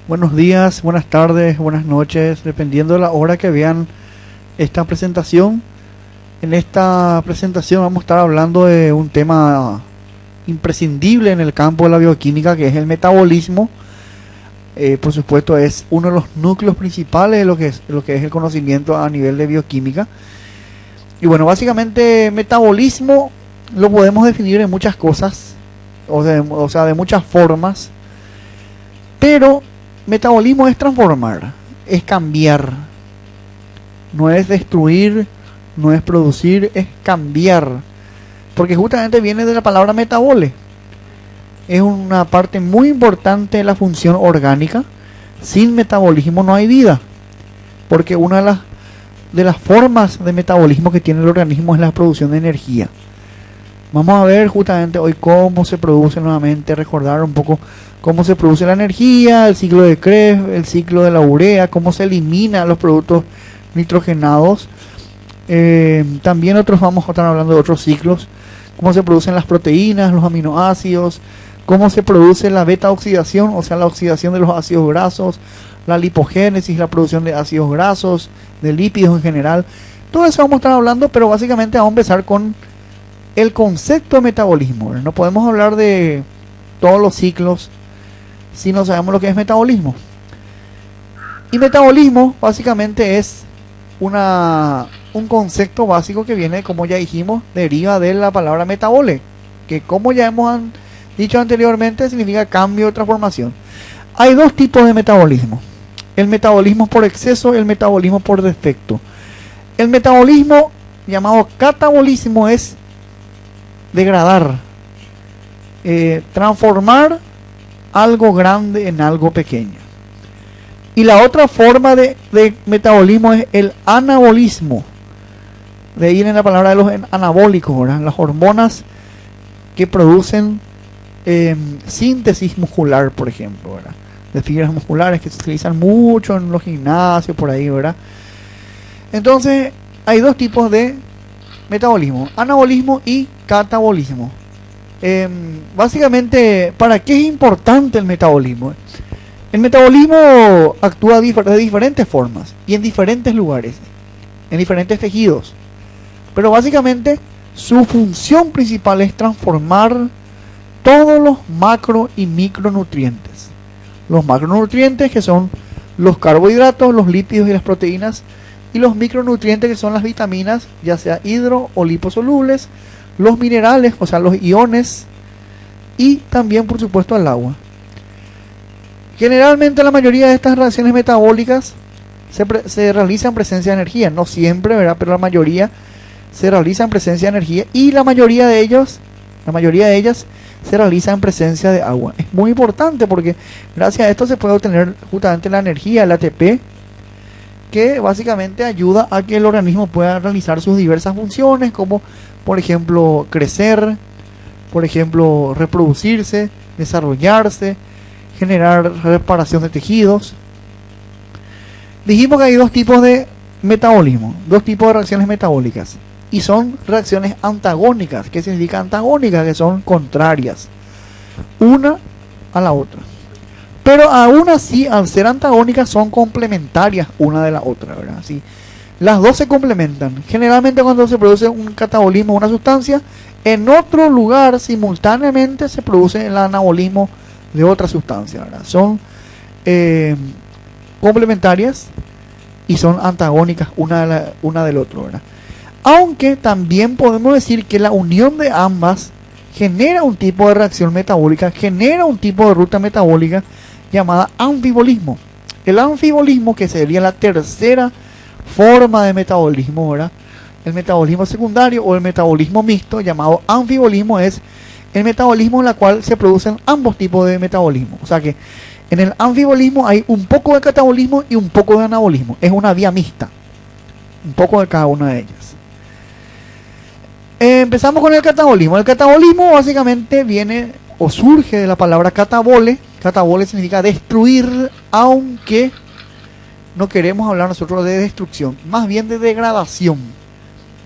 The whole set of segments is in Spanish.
Buenos días, buenas tardes, buenas noches, dependiendo de la hora que vean esta presentación. En esta presentación vamos a estar hablando de un tema imprescindible en el campo de la bioquímica, que es el metabolismo. Por supuesto, es uno de los núcleos principales de lo que es el conocimiento a nivel de bioquímica. Y bueno, básicamente metabolismo lo podemos definir en muchas cosas, o sea, de muchas formas, pero metabolismo es transformar, es cambiar, no es destruir, no es producir, es cambiar, porque justamente viene de la palabra metabole. Es una parte muy importante de la función orgánica. Sin metabolismo no hay vida, porque una de las formas de metabolismo que tiene el organismo es la producción de energía. Vamos a ver justamente hoy cómo se produce nuevamente, recordar un poco cómo se produce la energía, el ciclo de Krebs, el ciclo de la urea, cómo se eliminan los productos nitrogenados. También vamos a estar hablando de otros ciclos, cómo se producen las proteínas, los aminoácidos, cómo se produce la beta oxidación, o sea, la oxidación de los ácidos grasos, la lipogénesis, la producción de ácidos grasos, de lípidos en general. Todo eso vamos a estar hablando, pero básicamente vamos a empezar con el concepto de metabolismo. No podemos hablar de todos los ciclos si no sabemos lo que es metabolismo. Y metabolismo básicamente es un concepto básico que viene, como ya dijimos, deriva de la palabra metabole, que como ya hemos dicho anteriormente significa cambio o transformación. Hay dos tipos de metabolismo: el metabolismo por exceso y el metabolismo por defecto. El metabolismo llamado catabolismo es degradar, transformar algo grande en algo pequeño. Y la otra forma de metabolismo es el anabolismo. De ahí viene la palabra de los anabólicos, ¿verdad? Las hormonas que producen síntesis muscular, por ejemplo, ¿verdad? De fibras musculares que se utilizan mucho en los gimnasios, por ahí, ¿verdad? Entonces, hay dos tipos de metabolismo: anabolismo y catabolismo. Básicamente, ¿para qué es importante el metabolismo? El metabolismo actúa de diferentes formas y en diferentes lugares, en diferentes tejidos. Pero básicamente su función principal es transformar todos los macro y micronutrientes. Los macronutrientes, que son los carbohidratos, los lípidos y las proteínas, y los micronutrientes, que son las vitaminas, ya sea hidro o liposolubles, los minerales, o sea, los iones, y también, por supuesto, el agua. Generalmente la mayoría de estas reacciones metabólicas se realizan en presencia de energía. No siempre, ¿verdad? Pero la mayoría se realiza en presencia de energía, y la mayoría de ellas se realiza en presencia de agua. Es muy importante porque gracias a esto se puede obtener justamente la energía, el ATP, que básicamente ayuda a que el organismo pueda realizar sus diversas funciones, como por ejemplo crecer, por ejemplo reproducirse, desarrollarse, generar reparación de tejidos. Dijimos que hay dos tipos de metabolismo, dos tipos de reacciones metabólicas, y son reacciones antagónicas. ¿Qué significa antagónicas? Que son contrarias una a la otra, pero aún así, al ser antagónicas, son complementarias una de la otra, ¿verdad? Así, las dos se complementan. Generalmente cuando se produce un catabolismo de una sustancia, en otro lugar simultáneamente se produce el anabolismo de otra sustancia, ¿verdad? Son complementarias y son antagónicas una del otro, ¿verdad? Aunque también podemos decir que la unión de ambas genera un tipo de reacción metabólica, genera un tipo de ruta metabólica llamada anfibolismo. El anfibolismo, que sería la tercera forma de metabolismo, ¿verdad? El metabolismo secundario o el metabolismo mixto, llamado anfibolismo, es el metabolismo en el cual se producen ambos tipos de metabolismo. O sea que en el anfibolismo hay un poco de catabolismo y un poco de anabolismo. Es una vía mixta, un poco de cada una de ellas. Empezamos con el catabolismo. El catabolismo básicamente viene o surge de la palabra catabole. Catabole significa destruir, aunque no queremos hablar nosotros de destrucción, más bien de degradación.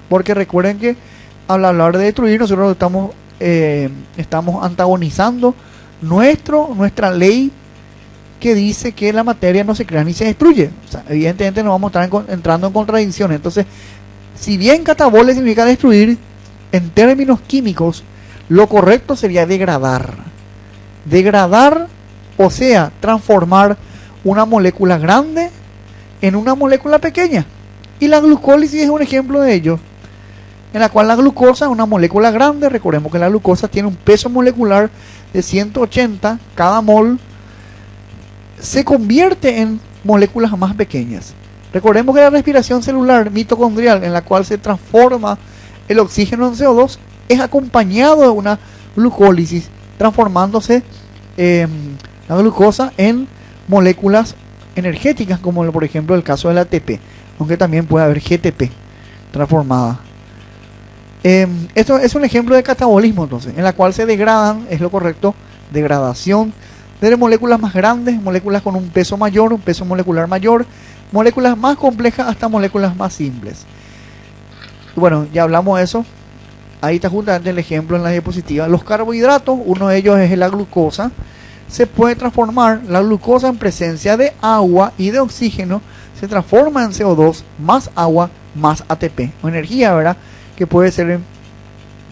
Porque recuerden que al hablar de destruir, nosotros estamos antagonizando nuestra ley que dice que la materia no se crea ni se destruye. O sea, evidentemente no vamos a estar entrando en contradicciones. Entonces, si bien catabole significa destruir, en términos químicos, lo correcto sería degradar. Degradar, o sea, transformar una molécula grande en una molécula pequeña. Y la glucólisis es un ejemplo de ello, en la cual la glucosa es una molécula grande. Recordemos que la glucosa tiene un peso molecular de 180, cada mol se convierte en moléculas más pequeñas. Recordemos que la respiración celular mitocondrial, en la cual se transforma el oxígeno en CO2, es acompañado de una glucólisis, transformándose la glucosa en moléculas energéticas, como por ejemplo el caso del ATP, aunque también puede haber GTP transformada. Esto es un ejemplo de catabolismo, entonces, en la cual se degradan, es lo correcto, degradación de moléculas más grandes, moléculas con un peso mayor, un peso molecular mayor, moléculas más complejas hasta moléculas más simples. Bueno, ya hablamos de eso. Ahí está justamente el ejemplo en la diapositiva. Los carbohidratos, uno de ellos es la glucosa. Se puede transformar la glucosa en presencia de agua y de oxígeno, se transforma en CO2 más agua más ATP, o energía, ¿verdad? Que puede ser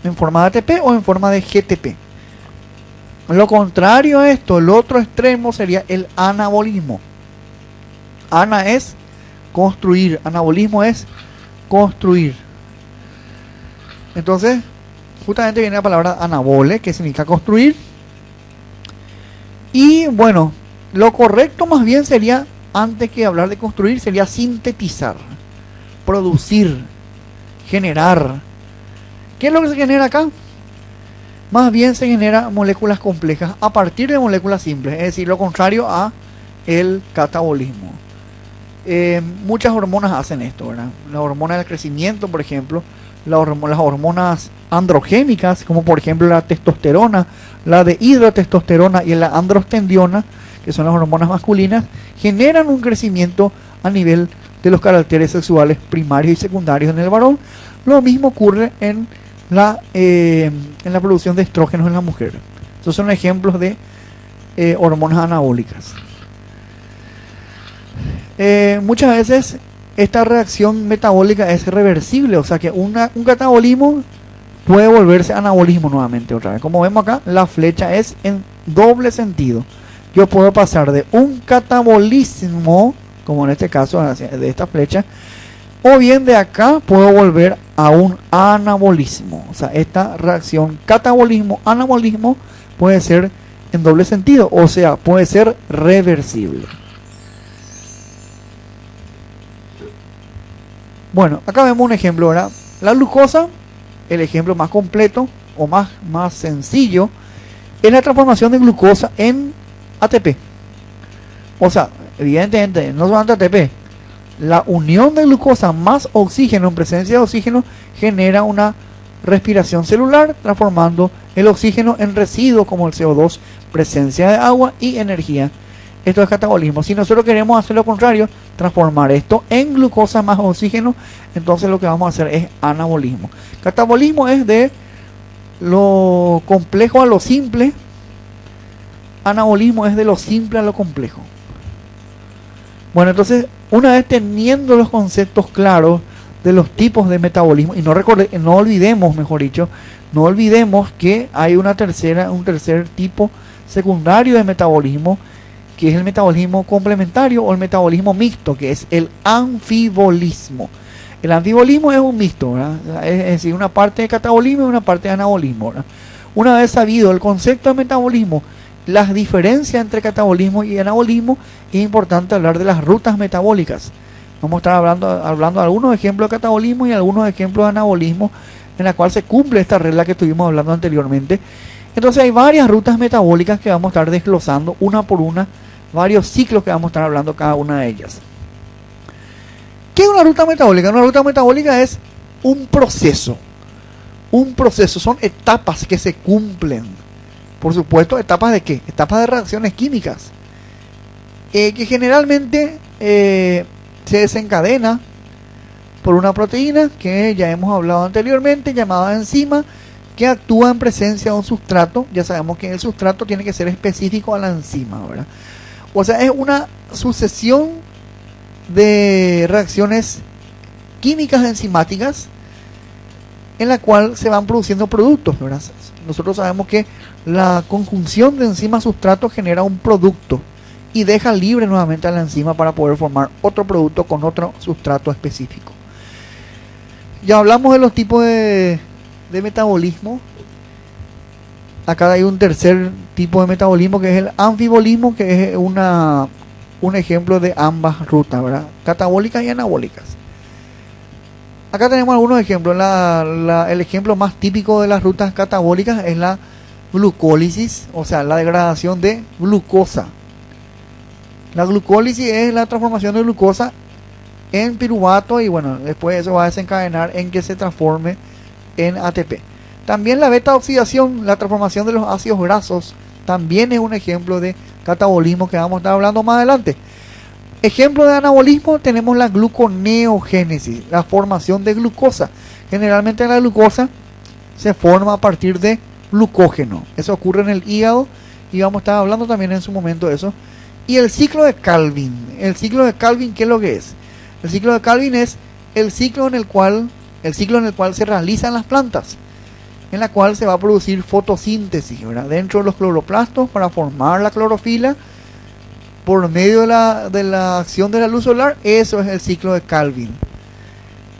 en forma de ATP o en forma de GTP. Lo contrario a esto, el otro extremo sería el anabolismo. Ana es construir, anabolismo es construir. Entonces, justamente viene la palabra anabole, que significa construir. Y bueno, lo correcto más bien sería, antes que hablar de construir, sería sintetizar, producir, generar. ¿Qué es lo que se genera acá? Más bien se genera moléculas complejas a partir de moléculas simples, es decir, lo contrario a el catabolismo. Muchas hormonas hacen esto, ¿verdad? La hormona del crecimiento, por ejemplo, las hormonas androgénicas, como por ejemplo la testosterona, la de hidrotestosterona y la androstendiona, que son las hormonas masculinas, generan un crecimiento a nivel de los caracteres sexuales primarios y secundarios en el varón. Lo mismo ocurre en la producción de estrógenos en la mujer. Estos son ejemplos de hormonas anabólicas. Muchas veces esta reacción metabólica es reversible, o sea que un catabolismo puede volverse anabolismo nuevamente otra vez. Como vemos acá, la flecha es en doble sentido. Yo puedo pasar de un catabolismo, como en este caso de esta flecha, o bien de acá puedo volver a un anabolismo. O sea, esta reacción catabolismo-anabolismo puede ser en doble sentido, o sea, puede ser reversible. Bueno, acá vemos un ejemplo, ¿verdad? La glucosa, el ejemplo más completo o más sencillo, es la transformación de glucosa en ATP. O sea, evidentemente, no solamente ATP, la unión de glucosa más oxígeno en presencia de oxígeno genera una respiración celular, transformando el oxígeno en residuos como el CO2, presencia de agua y energía. Esto es catabolismo. Si nosotros queremos hacer lo contrario, transformar esto en glucosa más oxígeno, entonces lo que vamos a hacer es anabolismo. Catabolismo es de lo complejo a lo simple. Anabolismo es de lo simple a lo complejo. Bueno, entonces, una vez teniendo los conceptos claros de los tipos de metabolismo, y no olvidemos, mejor dicho, no olvidemos que hay un tercer tipo secundario de metabolismo, que es el metabolismo complementario o el metabolismo mixto, que es el anfibolismo. El anfibolismo es un mixto, ¿verdad? Es decir, una parte de catabolismo y una parte de anabolismo, ¿verdad? Una vez sabido el concepto de metabolismo, las diferencias entre catabolismo y anabolismo, es importante hablar de las rutas metabólicas. Vamos a estar hablando de algunos ejemplos de catabolismo y algunos ejemplos de anabolismo, en la cual se cumple esta regla que estuvimos hablando anteriormente. Entonces hay varias rutas metabólicas que vamos a estar desglosando una por una, varios ciclos que vamos a estar hablando cada una de ellas. ¿Qué es una ruta metabólica? Una ruta metabólica es un proceso. Son etapas que se cumplen. Por supuesto, ¿etapas de qué? Etapas de reacciones químicas. Que generalmente se desencadena por una proteína que ya hemos hablado anteriormente, llamada enzima, que actúa en presencia de un sustrato. Ya sabemos que el sustrato tiene que ser específico a la enzima, ¿verdad? O sea, es una sucesión de reacciones químicas enzimáticas en la cual se van produciendo productos, ¿verdad? Nosotros sabemos que la conjunción de enzima-sustrato genera un producto y deja libre nuevamente a la enzima para poder formar otro producto con otro sustrato específico. Ya hablamos de los tipos de metabolismo. Acá hay un tercer tipo de metabolismo que es el anfibolismo, que es un ejemplo de ambas rutas, ¿verdad? Catabólicas y anabólicas. Acá tenemos algunos ejemplos. El ejemplo más típico de las rutas catabólicas es la glucólisis, o sea, la degradación de glucosa. La glucólisis es la transformación de glucosa en piruvato y bueno, después eso va a desencadenar en que se transforme en ATP. También la beta oxidación, la transformación de los ácidos grasos, también es un ejemplo de catabolismo que vamos a estar hablando más adelante. Ejemplo de anabolismo tenemos la gluconeogénesis, la formación de glucosa. Generalmente la glucosa se forma a partir de glucógeno. Eso ocurre en el hígado y vamos a estar hablando también en su momento de eso. Y el ciclo de Calvin. El ciclo de Calvin, ¿qué es lo que es? El ciclo de Calvin es el ciclo en el cual se realizan las plantas, en la cual se va a producir fotosíntesis, ¿verdad? Dentro de los cloroplastos para formar la clorofila por medio de la acción de la luz solar. Eso es el ciclo de Calvin.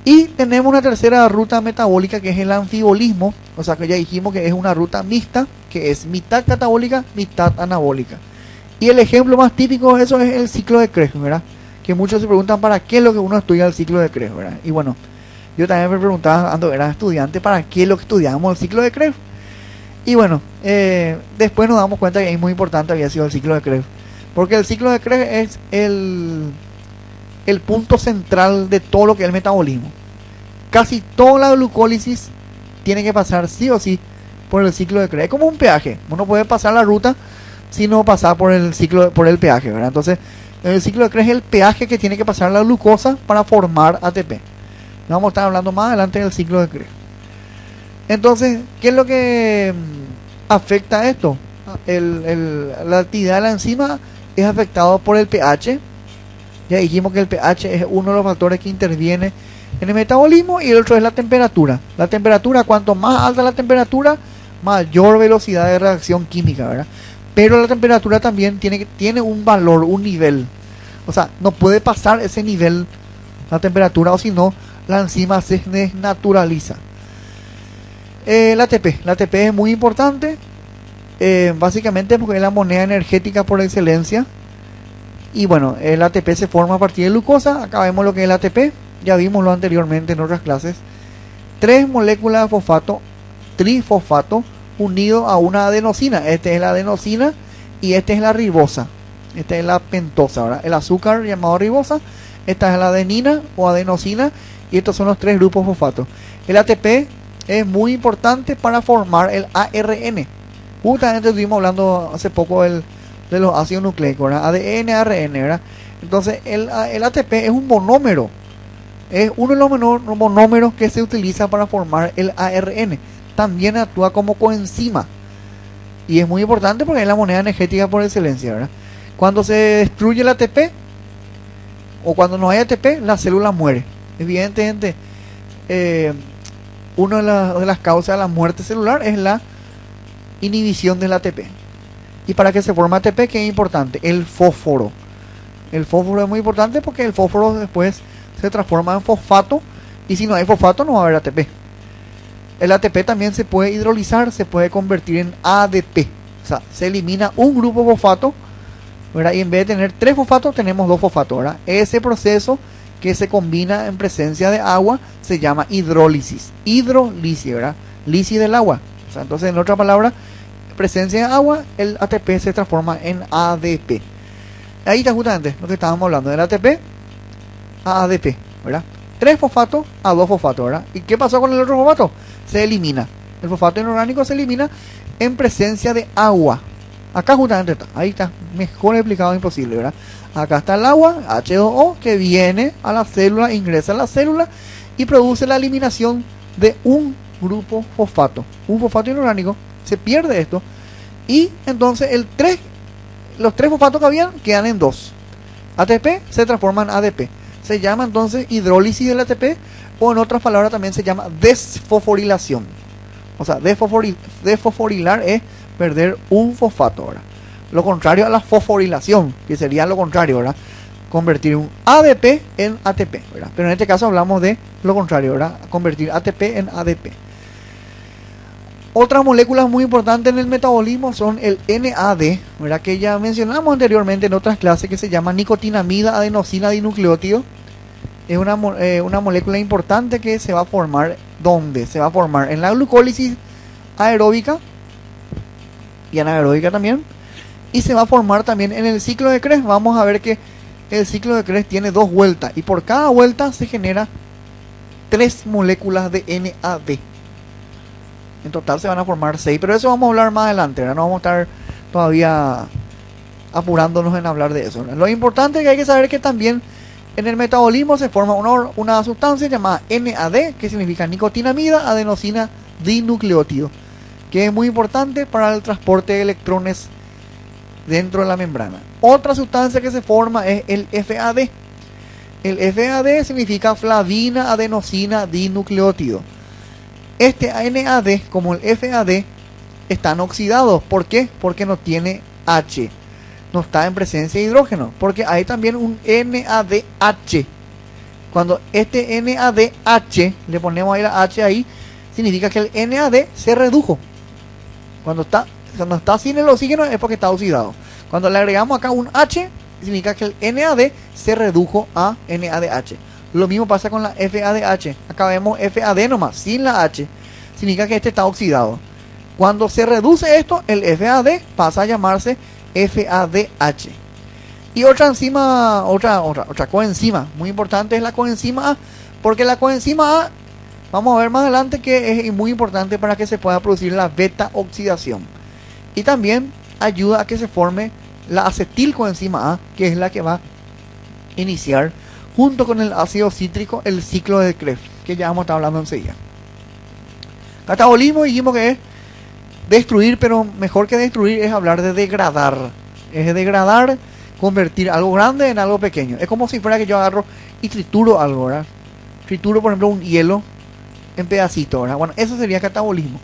Y tenemos una tercera ruta metabólica que es el anfibolismo, o sea que ya dijimos que es una ruta mixta, que es mitad catabólica, mitad anabólica. Y el ejemplo más típico de eso es el ciclo de Krebs, ¿verdad? Que muchos se preguntan para qué es lo que uno estudia el ciclo de Krebs, ¿verdad? Y bueno, yo también me preguntaba cuando era estudiante para qué es lo que estudiábamos el ciclo de Krebs. Y bueno, después nos damos cuenta que es muy importante había sido el ciclo de Krebs, porque el ciclo de Krebs es el punto central de todo lo que es el metabolismo. Casi toda la glucólisis tiene que pasar sí o sí por el ciclo de Krebs. Es como un peaje. Uno puede pasar la ruta si no pasar por el peaje, ¿verdad? Entonces, el ciclo de Krebs es el peaje que tiene que pasar la glucosa para formar ATP. Vamos a estar hablando más adelante del ciclo de Krebs. Entonces, ¿qué es lo que afecta a esto? La actividad de la enzima es afectado por el pH. Ya dijimos que el pH es uno de los factores que interviene en el metabolismo, y el otro es la temperatura. La temperatura, cuanto más alta la temperatura, mayor velocidad de reacción química, ¿verdad? Pero la temperatura también tiene un valor, un nivel. O sea, no puede pasar ese nivel la temperatura, o si no, la enzima se desnaturaliza. La ATP es muy importante, básicamente porque es la moneda energética por excelencia. Y bueno, el ATP se forma a partir de glucosa. Acá vemos lo que es el ATP, ya vimos lo anteriormente en otras clases. 3 moléculas de fosfato, trifosfato, unido a una adenosina. Este es la adenosina y este es la ribosa. Esta es la pentosa, ¿verdad? El azúcar llamado ribosa. Esta es la adenina o adenosina, y estos son los 3 grupos fosfato. El ATP es muy importante para formar el ARN. Justamente estuvimos hablando hace poco de los ácidos nucleicos, ¿verdad? ADN, ARN, ¿verdad? Entonces el ATP es un monómero. Es uno de los monómeros que se utiliza para formar el ARN. También actúa como coenzima. Y es muy importante porque es la moneda energética por excelencia, ¿verdad? Cuando se destruye el ATP, o cuando no hay ATP, la célula muere. Evidentemente, una de las causas de la muerte celular es la inhibición del ATP. Y para que se forme ATP, ¿qué es importante? El fósforo. El fósforo es muy importante porque el fósforo después se transforma en fosfato, y si no hay fosfato no va a haber ATP. El ATP también se puede hidrolizar, se puede convertir en ADP. O sea, se elimina un grupo fosfato, ¿verdad? Y en vez de tener 3 fosfatos, tenemos 2 fosfatos, ¿verdad? Ese proceso que se combina en presencia de agua se llama hidrólisis. Hidrólisis, ¿verdad? Lisis del agua. O sea, entonces, en otra palabra, presencia de agua, el ATP se transforma en ADP. Ahí está justamente lo que estábamos hablando, del ATP a ADP, ¿verdad? 3 fosfatos a 2 fosfatos, ¿verdad? ¿Y qué pasó con el otro fosfato? Se elimina. El fosfato inorgánico se elimina en presencia de agua. Acá justamente está, ahí está, mejor explicado imposible, ¿verdad? Acá está el agua, H2O, que viene a la célula, ingresa a la célula y produce la eliminación de un grupo fosfato. Un fosfato inorgánico, se pierde esto, y entonces el 3 los 3 fosfatos que habían quedan en 2. ATP se transforma en ADP. Se llama entonces hidrólisis del ATP, o en otras palabras también se llama desfosforilación. O sea, desfosforilar es perder un fosfato, ¿verdad? Lo contrario a la fosforilación, que sería lo contrario, ¿verdad? Convertir un ADP en ATP, ¿verdad? Pero en este caso hablamos de lo contrario, ¿verdad? Convertir ATP en ADP. Otras moléculas muy importantes en el metabolismo son el NAD, ¿verdad? Que ya mencionamos anteriormente en otras clases, que se llama nicotinamida adenosina dinucleótido. Es una molécula importante que se va a formar, ¿dónde? Se va a formar en la glucólisis aeróbica y anaeróbica también. Y se va a formar también en el ciclo de Krebs. Vamos a ver que el ciclo de Krebs tiene 2 vueltas. Y por cada vuelta se genera 3 moléculas de NAD. En total se van a formar 6. Pero eso vamos a hablar más adelante, ¿verdad? No vamos a estar todavía apurándonos en hablar de eso, ¿verdad? Lo importante es que hay que saber que también en el metabolismo se forma una sustancia llamada NAD, que significa nicotinamida adenosina dinucleótido, que es muy importante para el transporte de electrones dentro de la membrana. Otra sustancia que se forma es el FAD. El FAD significa flavina adenosina dinucleótido. Este NAD, como el FAD, están oxidados. ¿Por qué? Porque no tiene H. No está en presencia de hidrógeno. Porque hay también un NADH. Cuando este NADH, le ponemos ahí la H ahí, significa que el NAD se redujo. Cuando está sin el oxígeno es porque está oxidado. Cuando le agregamos acá un H, significa que el NAD se redujo a NADH. Lo mismo pasa con la FADH. Acá vemos FAD nomás, sin la H. Significa que este está oxidado. Cuando se reduce esto, el FAD pasa a llamarse FADH. Y otra enzima, otra coenzima muy importante es la coenzima A. Porque la coenzima A, vamos a ver más adelante que es muy importante para que se pueda producir la beta oxidación. Y también ayuda a que se forme la acetilcoenzima A, que es la que va a iniciar junto con el ácido cítrico el ciclo de Krebs, que ya vamos a estar hablando enseguida. Catabolismo dijimos que es destruir, pero mejor que destruir es hablar de degradar. Es degradar, convertir algo grande en algo pequeño. Es como si fuera que yo agarro y trituro algo, ¿verdad? Trituro, por ejemplo, un hielo en pedacitos, ¿verdad? Bueno, eso sería catabolismo.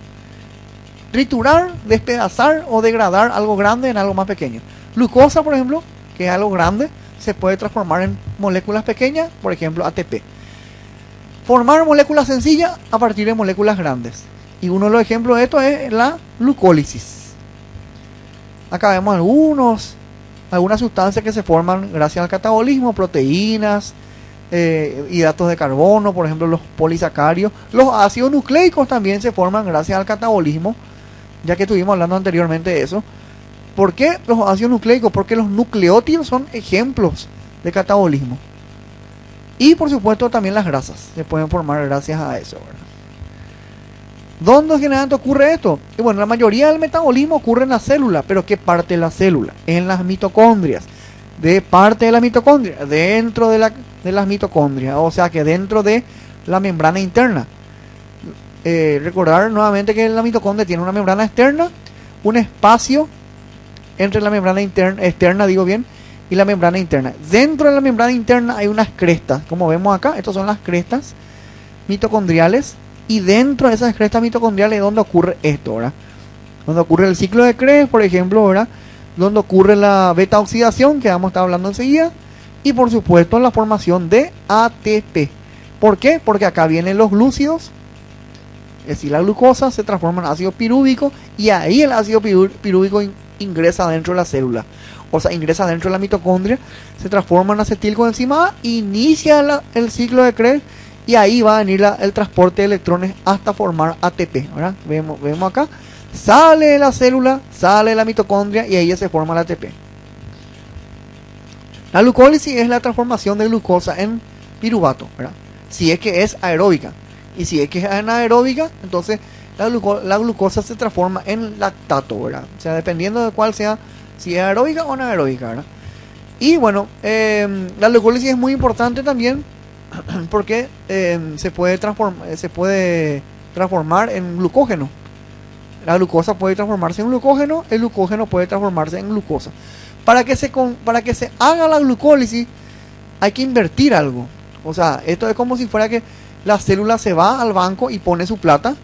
Triturar, despedazar o degradar algo grande en algo más pequeño. Glucosa, por ejemplo, que es algo grande, se puede transformar en moléculas pequeñas, por ejemplo ATP. Formar moléculas sencillas a partir de moléculas grandes. Y uno de los ejemplos de esto es la glucólisis. Acá vemos algunas sustancias que se forman gracias al catabolismo, proteínas, hidratos de carbono, por ejemplo los polisacarios. Los ácidos nucleicos también se forman gracias al catabolismo, ya que estuvimos hablando anteriormente de eso. ¿Por qué los ácidos nucleicos? Porque los nucleótidos son ejemplos de catabolismo. Y por supuesto también las grasas se pueden formar gracias a eso, ¿verdad? ¿Dónde generalmente ocurre esto? Y bueno, la mayoría del metabolismo ocurre en la célula, pero ¿qué parte de la célula? En las mitocondrias. De parte de la mitocondria, dentro de las mitocondrias, o sea que dentro de la membrana interna. Recordar nuevamente que la mitocondria tiene una membrana externa, un espacio entre la membrana externa, y la membrana interna. Dentro de la membrana interna hay unas crestas, como vemos acá, estas son las crestas mitocondriales, y dentro de esas crestas mitocondriales es donde ocurre esto, ¿verdad? Donde ocurre el ciclo de Krebs, por ejemplo, ¿verdad? Donde ocurre la beta oxidación, que vamos a estar hablando enseguida, y por supuesto la formación de ATP. ¿Por qué? Porque acá vienen los glúcidos, es decir, la glucosa se transforma en ácido pirúvico, y ahí el ácido pirúvico ingresa dentro de la célula, o sea, ingresa dentro de la mitocondria, se transforma en acetilcoenzima A, inicia el ciclo de Krebs, y ahí va a venir el transporte de electrones hasta formar ATP, ¿verdad? Vemos acá, sale de la célula, sale de la mitocondria, y ahí ya se forma el ATP. La glucólisis es la transformación de glucosa en piruvato, ¿verdad? Si es que es aeróbica, y si es que es anaeróbica, entonces la glucosa se transforma en lactato, ¿verdad? O sea, dependiendo de cuál sea, si es aeróbica o anaeróbica, ¿verdad? Y bueno, la glucólisis es muy importante también porque se puede transformar en glucógeno. La glucosa puede transformarse en glucógeno, el glucógeno puede transformarse en glucosa. Para que se haga la glucólisis hay que invertir algo. O sea, esto es como si fuera que la célula se va al banco y pone su plata,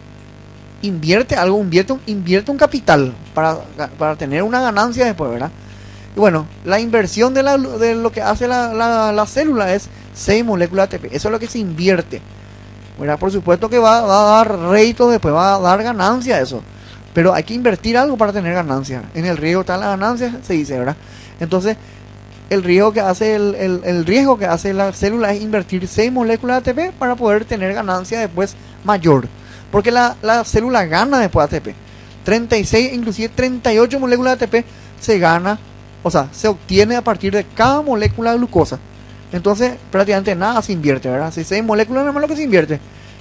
invierte algo, invierte un capital para tener una ganancia después, ¿verdad? Y bueno, la inversión de lo que hace la célula es 6 moléculas de ATP. Eso es lo que se invierte, ¿verdad? Por supuesto que va a dar rédito, después va a dar ganancia eso. Pero hay que invertir algo para tener ganancia. En el riesgo está la ganancia, se dice, ¿verdad? Entonces, el riesgo que hace la célula es invertir 6 moléculas de ATP para poder tener ganancia después mayor. Porque la célula gana después de ATP. 36, inclusive 38 moléculas de ATP se gana, o sea, se obtiene a partir de cada molécula de glucosa. Entonces, prácticamente nada se invierte, ¿verdad? Si 6 moléculas no es lo que se invierte.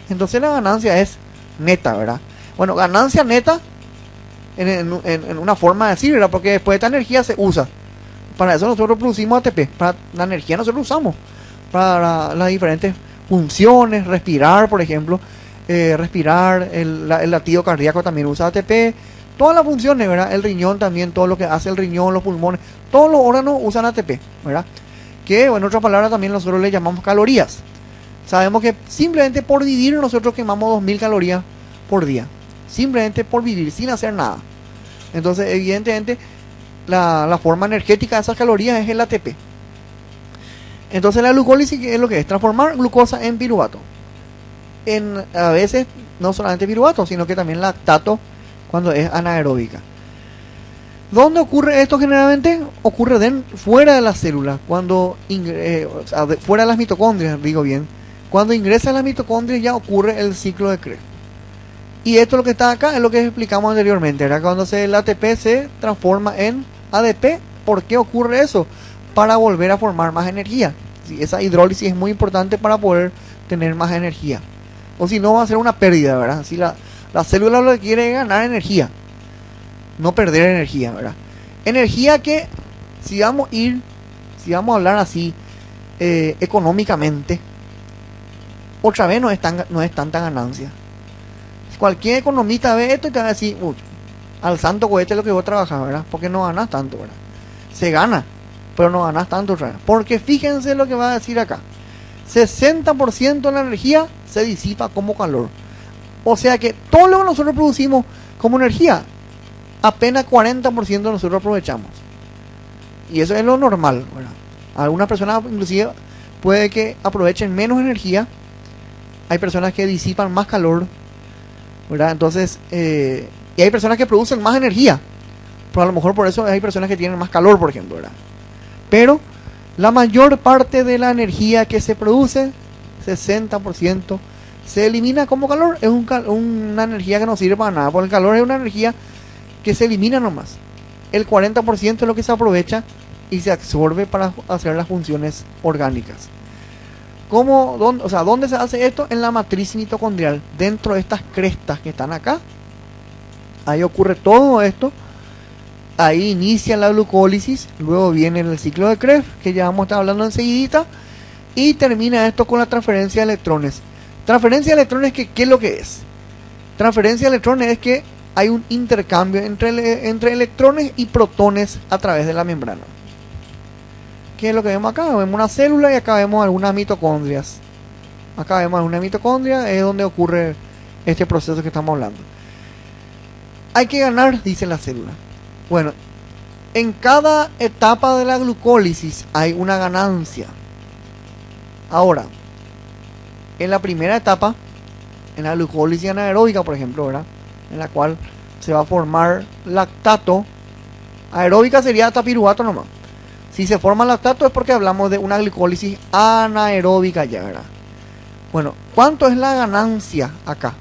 Entonces la ganancia es neta, ¿verdad? Bueno, ganancia neta en una forma de decir, ¿verdad? Porque después esta energía se usa. Para eso nosotros producimos ATP. Para la energía nosotros usamos para las diferentes funciones, respirar, por ejemplo. Respirar, el latido cardíaco también usa ATP. Todas las funciones, ¿verdad? El riñón también, todo lo que hace el riñón, los pulmones, todos los órganos usan ATP, ¿verdad? Que, bueno, en otras palabras también nosotros le llamamos calorías. Sabemos que simplemente por vivir nosotros quemamos 2000 calorías por día. Simplemente por vivir, sin hacer nada. Entonces, evidentemente, la forma energética de esas calorías es el ATP. Entonces, la glucólisis es lo que es transformar glucosa en piruvato. A veces, no solamente piruvato, sino que también lactato cuando es anaeróbica. ¿Dónde ocurre esto generalmente? Ocurre fuera de la célula, fuera de las mitocondrias, digo bien. Cuando ingresa a las mitocondrias ya ocurre el ciclo de Krebs. Y esto lo que está acá es lo que explicamos anteriormente, ¿verdad? Cuando el ATP se transforma en ADP, ¿por qué ocurre eso? Para volver a formar más energía. Esa hidrólisis es muy importante para poder tener más energía. O si no, va a ser una pérdida, ¿verdad? Si la célula lo que quiere es ganar energía, no perder energía, ¿verdad? Energía que, si vamos a hablar así económicamente, otra vez no es tanta ganancia. Cualquier economista ve esto y te va a decir, al santo cohete es lo que vos trabajas, ¿verdad? Porque no ganas tanto, ¿verdad? Se gana, pero no ganas tanto, ¿verdad? Porque fíjense lo que va a decir acá. 60% de la energía se disipa como calor. O sea que todo lo que nosotros producimos como energía, apenas 40% nosotros aprovechamos. Y eso es lo normal, ¿verdad? Algunas personas inclusive puede que aprovechen menos energía. Hay personas que disipan más calor, ¿verdad? Entonces, y hay personas que producen más energía. Pero a lo mejor por eso hay personas que tienen más calor, por ejemplo, ¿verdad? Pero la mayor parte de la energía que se produce, 60%, se elimina como calor. Es una energía que no sirve para nada. Porque el calor es una energía que se elimina nomás. El 40% es lo que se aprovecha y se absorbe para hacer las funciones orgánicas. ¿Dónde se hace esto? En la matriz mitocondrial, dentro de estas crestas que están acá. Ahí ocurre todo esto. Ahí inicia la glucólisis, luego viene el ciclo de Krebs, que ya vamos a estar hablando enseguidita, y termina esto con la transferencia de electrones. Transferencia de electrones, ¿qué es lo que es? Transferencia de electrones es que hay un intercambio entre electrones y protones a través de la membrana. ¿Qué es lo que vemos acá? Vemos una célula y acá vemos algunas mitocondrias. Acá vemos algunas mitocondrias, es donde ocurre este proceso que estamos hablando. Hay que ganar, dice la célula. Bueno, en cada etapa de la glucólisis hay una ganancia. Ahora, en la primera etapa, en la glucólisis anaeróbica, por ejemplo, ¿verdad? En la cual se va a formar lactato. Aeróbica sería hasta piruvato nomás. Si se forma lactato es porque hablamos de una glucólisis anaeróbica ya, ¿verdad? Bueno, ¿cuánto es la ganancia acá?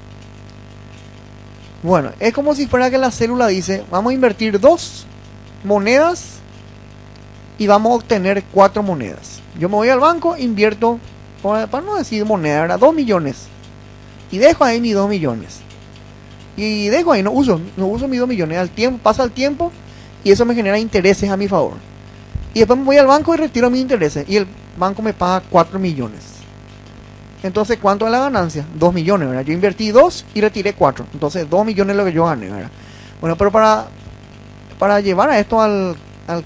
Bueno, es como si fuera que la célula dice, vamos a invertir 2 monedas y vamos a obtener 4 monedas. Yo me voy al banco, invierto, para no decir moneda, ¿verdad? 2 millones. Y dejo ahí mis 2 millones. Y dejo ahí, no uso mis 2 millones. Pasa el tiempo y eso me genera intereses a mi favor. Y después me voy al banco y retiro mis intereses. Y el banco me paga 4 millones. Entonces, ¿cuánto es la ganancia? 2 millones, ¿verdad? Yo invertí 2 y retiré 4. Entonces, 2 millones es lo que yo gané, ¿verdad? Bueno, pero para llevar a esto al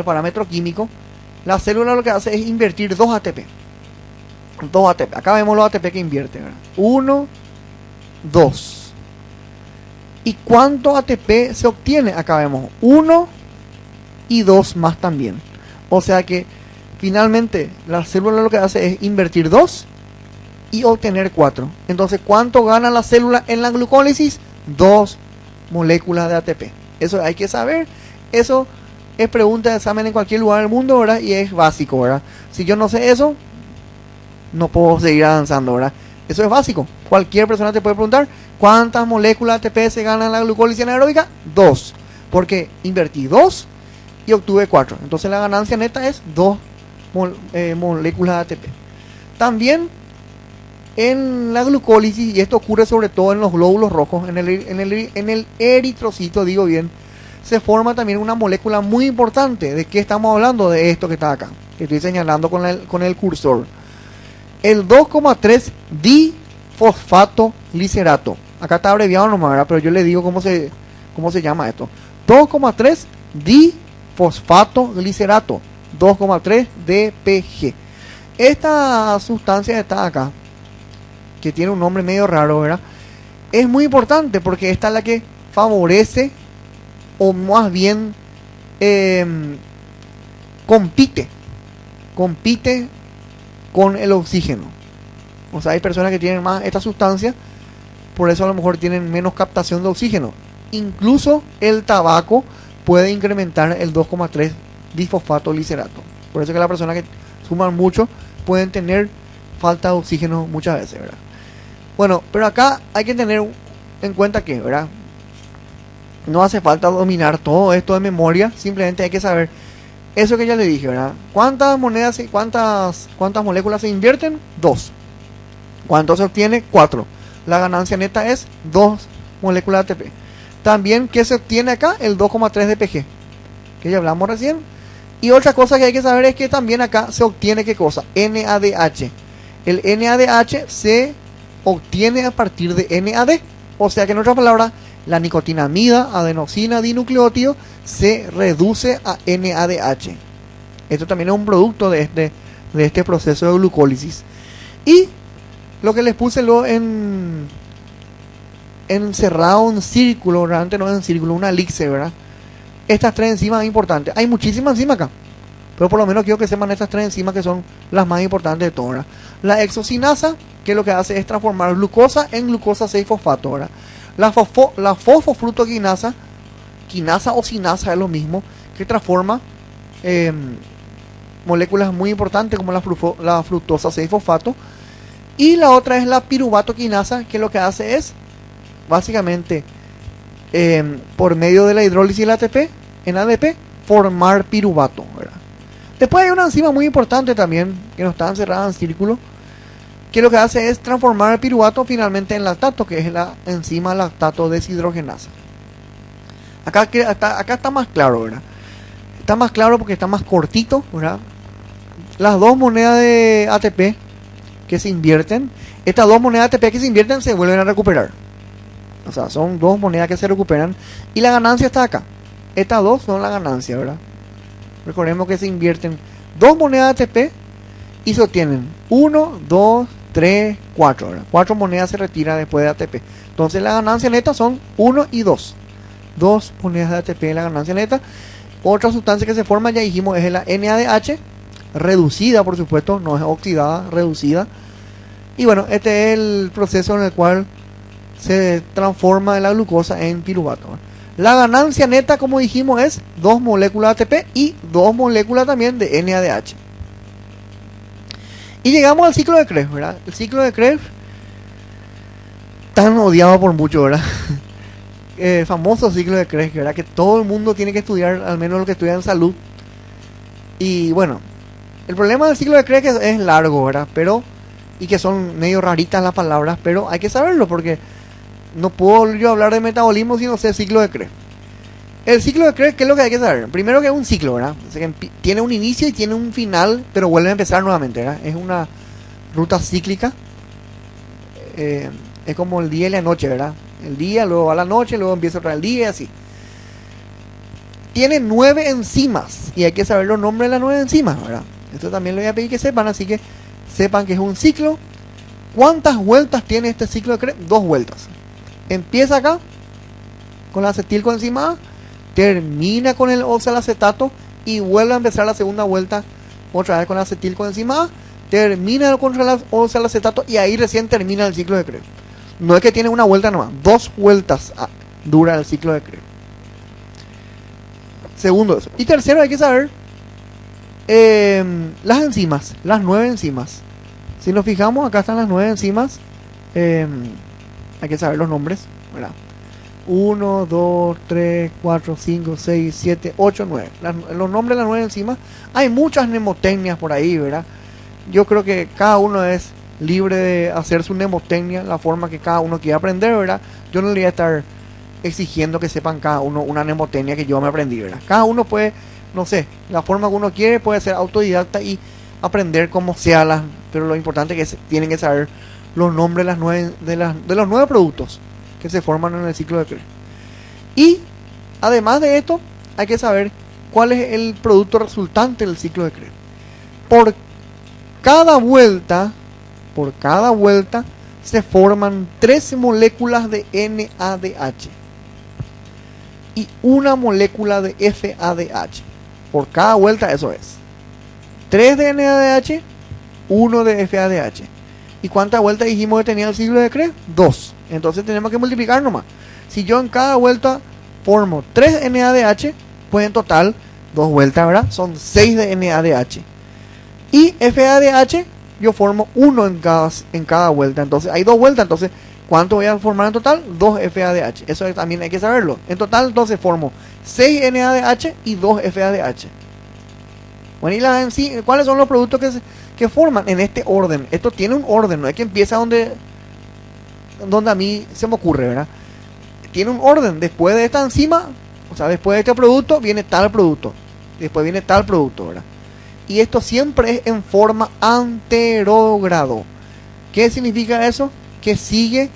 parámetro químico, la célula lo que hace es invertir 2 ATP. 2 ATP. Acá vemos los ATP que invierte, ¿verdad? 1, 2. ¿Y cuánto ATP se obtiene? Acá vemos 1 y 2 más también. O sea que finalmente la célula lo que hace es invertir 2 y obtener 4. Entonces, ¿cuánto gana la célula en la glucólisis? 2 moléculas de ATP. Eso hay que saber. Eso es pregunta de examen en cualquier lugar del mundo, ¿verdad? Y es básico, ¿verdad? Si yo no sé eso, no puedo seguir avanzando, ¿verdad? Eso es básico. Cualquier persona te puede preguntar ¿cuántas moléculas de ATP se ganan en la glucólisis anaeróbica? 2. Porque invertí 2 y obtuve 4. Entonces la ganancia neta es 2 moléculas de ATP. También en la glucólisis, y esto ocurre sobre todo en los glóbulos rojos, en el eritrocito, digo bien, se forma también una molécula muy importante. ¿De qué estamos hablando? De esto que está acá, que estoy señalando con el cursor. El 2,3 difosfato glicerato. Acá está abreviado nomás, ¿verdad? Pero yo le digo cómo se llama esto. 2,3 difosfato glicerato. 2,3 DPG. Esta sustancia está acá, que tiene un nombre medio raro, ¿verdad? Es muy importante porque esta es la que favorece, o más bien compite con el oxígeno. O sea, hay personas que tienen más esta sustancia, por eso a lo mejor tienen menos captación de oxígeno. Incluso el tabaco puede incrementar el 2,3 difosfato glicerato. Por eso que las personas que fuman mucho pueden tener falta de oxígeno muchas veces, ¿verdad? Bueno, pero acá hay que tener en cuenta que, ¿verdad? No hace falta dominar todo esto de memoria, simplemente hay que saber eso que ya le dije, ¿verdad? ¿Cuántas moléculas se invierten? 2. ¿Cuánto se obtiene? 4. La ganancia neta es 2 moléculas de ATP. También, ¿qué se obtiene acá? El 2,3 DPG, que ya hablamos recién. Y otra cosa que hay que saber es que también acá se obtiene, ¿qué cosa? NADH. El NADH se obtiene a partir de NAD. O sea que en otras palabras, la nicotinamida, adenosina, dinucleótido se reduce a NADH. Esto también es un producto de este proceso de glucólisis. Y lo que les puse luego encerrado en círculo, realmente no en círculo, una elipse, ¿verdad? Estas 3 enzimas importantes. Hay muchísimas enzimas acá, pero por lo menos quiero que sepan estas 3 enzimas que son las más importantes de todas, ¿verdad? La hexocinasa, que lo que hace es transformar glucosa en glucosa 6-fosfato, ¿verdad? La fosfofructoquinasa, quinasa o sinasa es lo mismo, que transforma moléculas muy importantes como la fructosa 6-fosfato. Y la otra es la piruvatoquinasa, que lo que hace es básicamente por medio de la hidrólisis del ATP en ADP formar piruvato, ¿verdad? Después hay una enzima muy importante también que no está encerrada en círculo, que lo que hace es transformar el piruvato finalmente en lactato, que es la enzima lactato deshidrogenasa. Acá está más claro, ¿verdad? Está más claro porque está más cortito, ¿verdad? Las 2 monedas de ATP que se invierten, estas 2 monedas de ATP que se invierten se vuelven a recuperar. O sea, son 2 monedas que se recuperan y la ganancia está acá. Estas 2 son la ganancia, ¿verdad? Recordemos que se invierten 2 monedas de ATP y se obtienen 1, 2, 3, 4, ¿verdad? 4 monedas se retiran después de ATP. Entonces la ganancia neta son 1 y 2. 2 monedas de ATP en la ganancia neta. Otra sustancia que se forma, ya dijimos, es la NADH, reducida por supuesto, no es oxidada, reducida. Y bueno, este es el proceso en el cual se transforma la glucosa en piruvato. La ganancia neta, como dijimos, es 2 moléculas de ATP y 2 moléculas también de NADH. Y llegamos al ciclo de Krebs, ¿verdad? El ciclo de Krebs, tan odiado por muchos, ¿verdad? El famoso ciclo de Krebs, ¿verdad? Que todo el mundo tiene que estudiar, al menos los que estudian salud. Y bueno, el problema del ciclo de Krebs es largo, ¿verdad? Pero, y que son medio raritas las palabras, pero hay que saberlo porque no puedo yo hablar de metabolismo si no sé el ciclo de Krebs. El ciclo de Krebs, ¿qué es lo que hay que saber? Primero que es un ciclo, ¿verdad? O sea, que tiene un inicio y tiene un final, pero vuelve a empezar nuevamente, ¿verdad? Es una ruta cíclica. Es como el día y la noche, ¿verdad? El día, luego va la noche, luego empieza otra el día y así. tiene 9 enzimas y hay que saber los nombres de las 9 enzimas, ¿verdad? Esto también lo voy a pedir que sepan, así que sepan que es un ciclo. ¿Cuántas vueltas tiene este ciclo de Krebs? 2 vueltas. Empieza acá con la acetilcoenzima A, termina con el oxalacetato y vuelve a empezar la segunda vuelta otra vez con la acetilcoenzima A, termina con el oxalacetato y ahí recién termina el ciclo de Krebs. No es que tiene una vuelta nomás, 2 vueltas dura el ciclo de Krebs. Segundo eso. Y tercero, hay que saber las enzimas, las 9 enzimas. Si nos fijamos, acá están las 9 enzimas. Hay que saber los nombres, ¿verdad? 1, 2, 3, 4, 5, 6, 7, 8, 9. Los nombres de las 9 enzimas. Hay muchas mnemotecnias por ahí, ¿verdad? Yo creo que cada uno es libre de hacer su mnemotecnia, la forma que cada uno quiera aprender, ¿verdad? Yo no le voy a estar exigiendo que sepan cada uno una mnemotecnia que yo me aprendí, ¿verdad? Cada uno puede, no sé, la forma que uno quiere, puede ser autodidacta y aprender como sea, pero lo importante es que tienen que saber los nombres de los 9 productos que se forman en el ciclo de Krebs. Y además de esto, hay que saber cuál es el producto resultante del ciclo de Krebs. Por cada vuelta se forman 3 moléculas de NADH y una molécula de FADH. Por cada vuelta eso es 3 de NADH, 1 de FADH. ¿Y cuántas vueltas dijimos que tenía el ciclo de Krebs? 2. Entonces tenemos que multiplicar nomás. Si yo en cada vuelta formo 3 NADH, pues en total 2 vueltas, ¿verdad? Son 6 de NADH. Y FADH yo formo 1 en cada vuelta. Entonces hay 2 vueltas. Entonces, ¿cuánto voy a formar en total? 2 FADH. Eso también hay que saberlo. En total, entonces formo 6 NADH y 2 FADH. Bueno, y ¿cuáles son los productos que forman en este orden? Esto tiene un orden, no es que empieza donde a mí se me ocurre, ¿verdad? Tiene un orden. Después de esta enzima, o sea, después de este producto, viene tal producto. Después viene tal producto, ¿verdad? Y esto siempre es en forma anterógrado. ¿Qué significa eso? Que sigue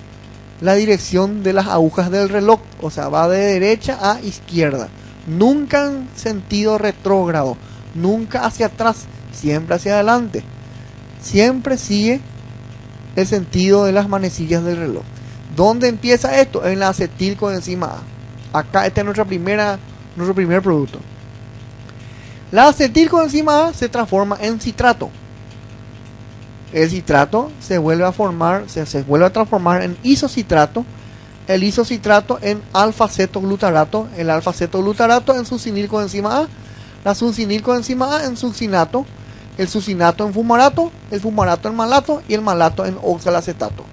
la dirección de las agujas del reloj. O sea, va de derecha a izquierda. Nunca en sentido retrógrado. Nunca hacia atrás. Siempre hacia adelante. Siempre sigue el sentido de las manecillas del reloj. ¿Dónde empieza esto? En la acetilcoenzima A. Acá este es nuestro primer producto. La acetilcoenzima A se transforma en citrato. El citrato se vuelve a transformar en isocitrato. El isocitrato en alfa-cetoglutarato. El alfa-cetoglutarato en succinilcoenzima A. La succinilcoenzima A en succinato. El succinato en fumarato. El fumarato en malato. Y el malato en oxalacetato.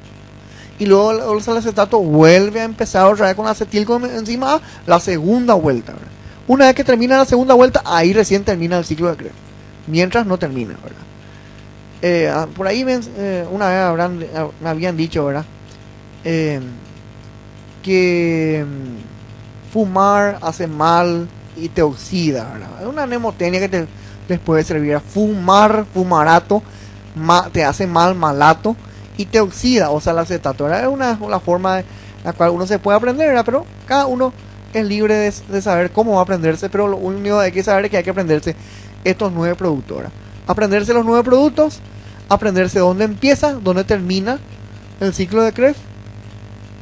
Y luego el oxalacetato vuelve a empezar otra vez con la acetilcoenzima A. La segunda vuelta, ¿verdad? Una vez que termina la segunda vuelta, ahí recién termina el ciclo de Krebs. Mientras no termina, ¿verdad? Por ahí una vez me habían dicho, ¿verdad? Que fumar hace mal y te oxida, ¿verdad? Es una mnemotecnia que les puede servir. Fumarato, te hace mal, malato, y te oxida, o sea, el acetato, ¿verdad? Es una forma en la cual uno se puede aprender, ¿verdad? Pero cada uno es libre de saber cómo va a aprenderse, pero lo único que hay que saber es que hay que aprenderse estos 9 productos, ¿verdad? Aprenderse los 9 productos, aprenderse dónde empieza, dónde termina el ciclo de Krebs.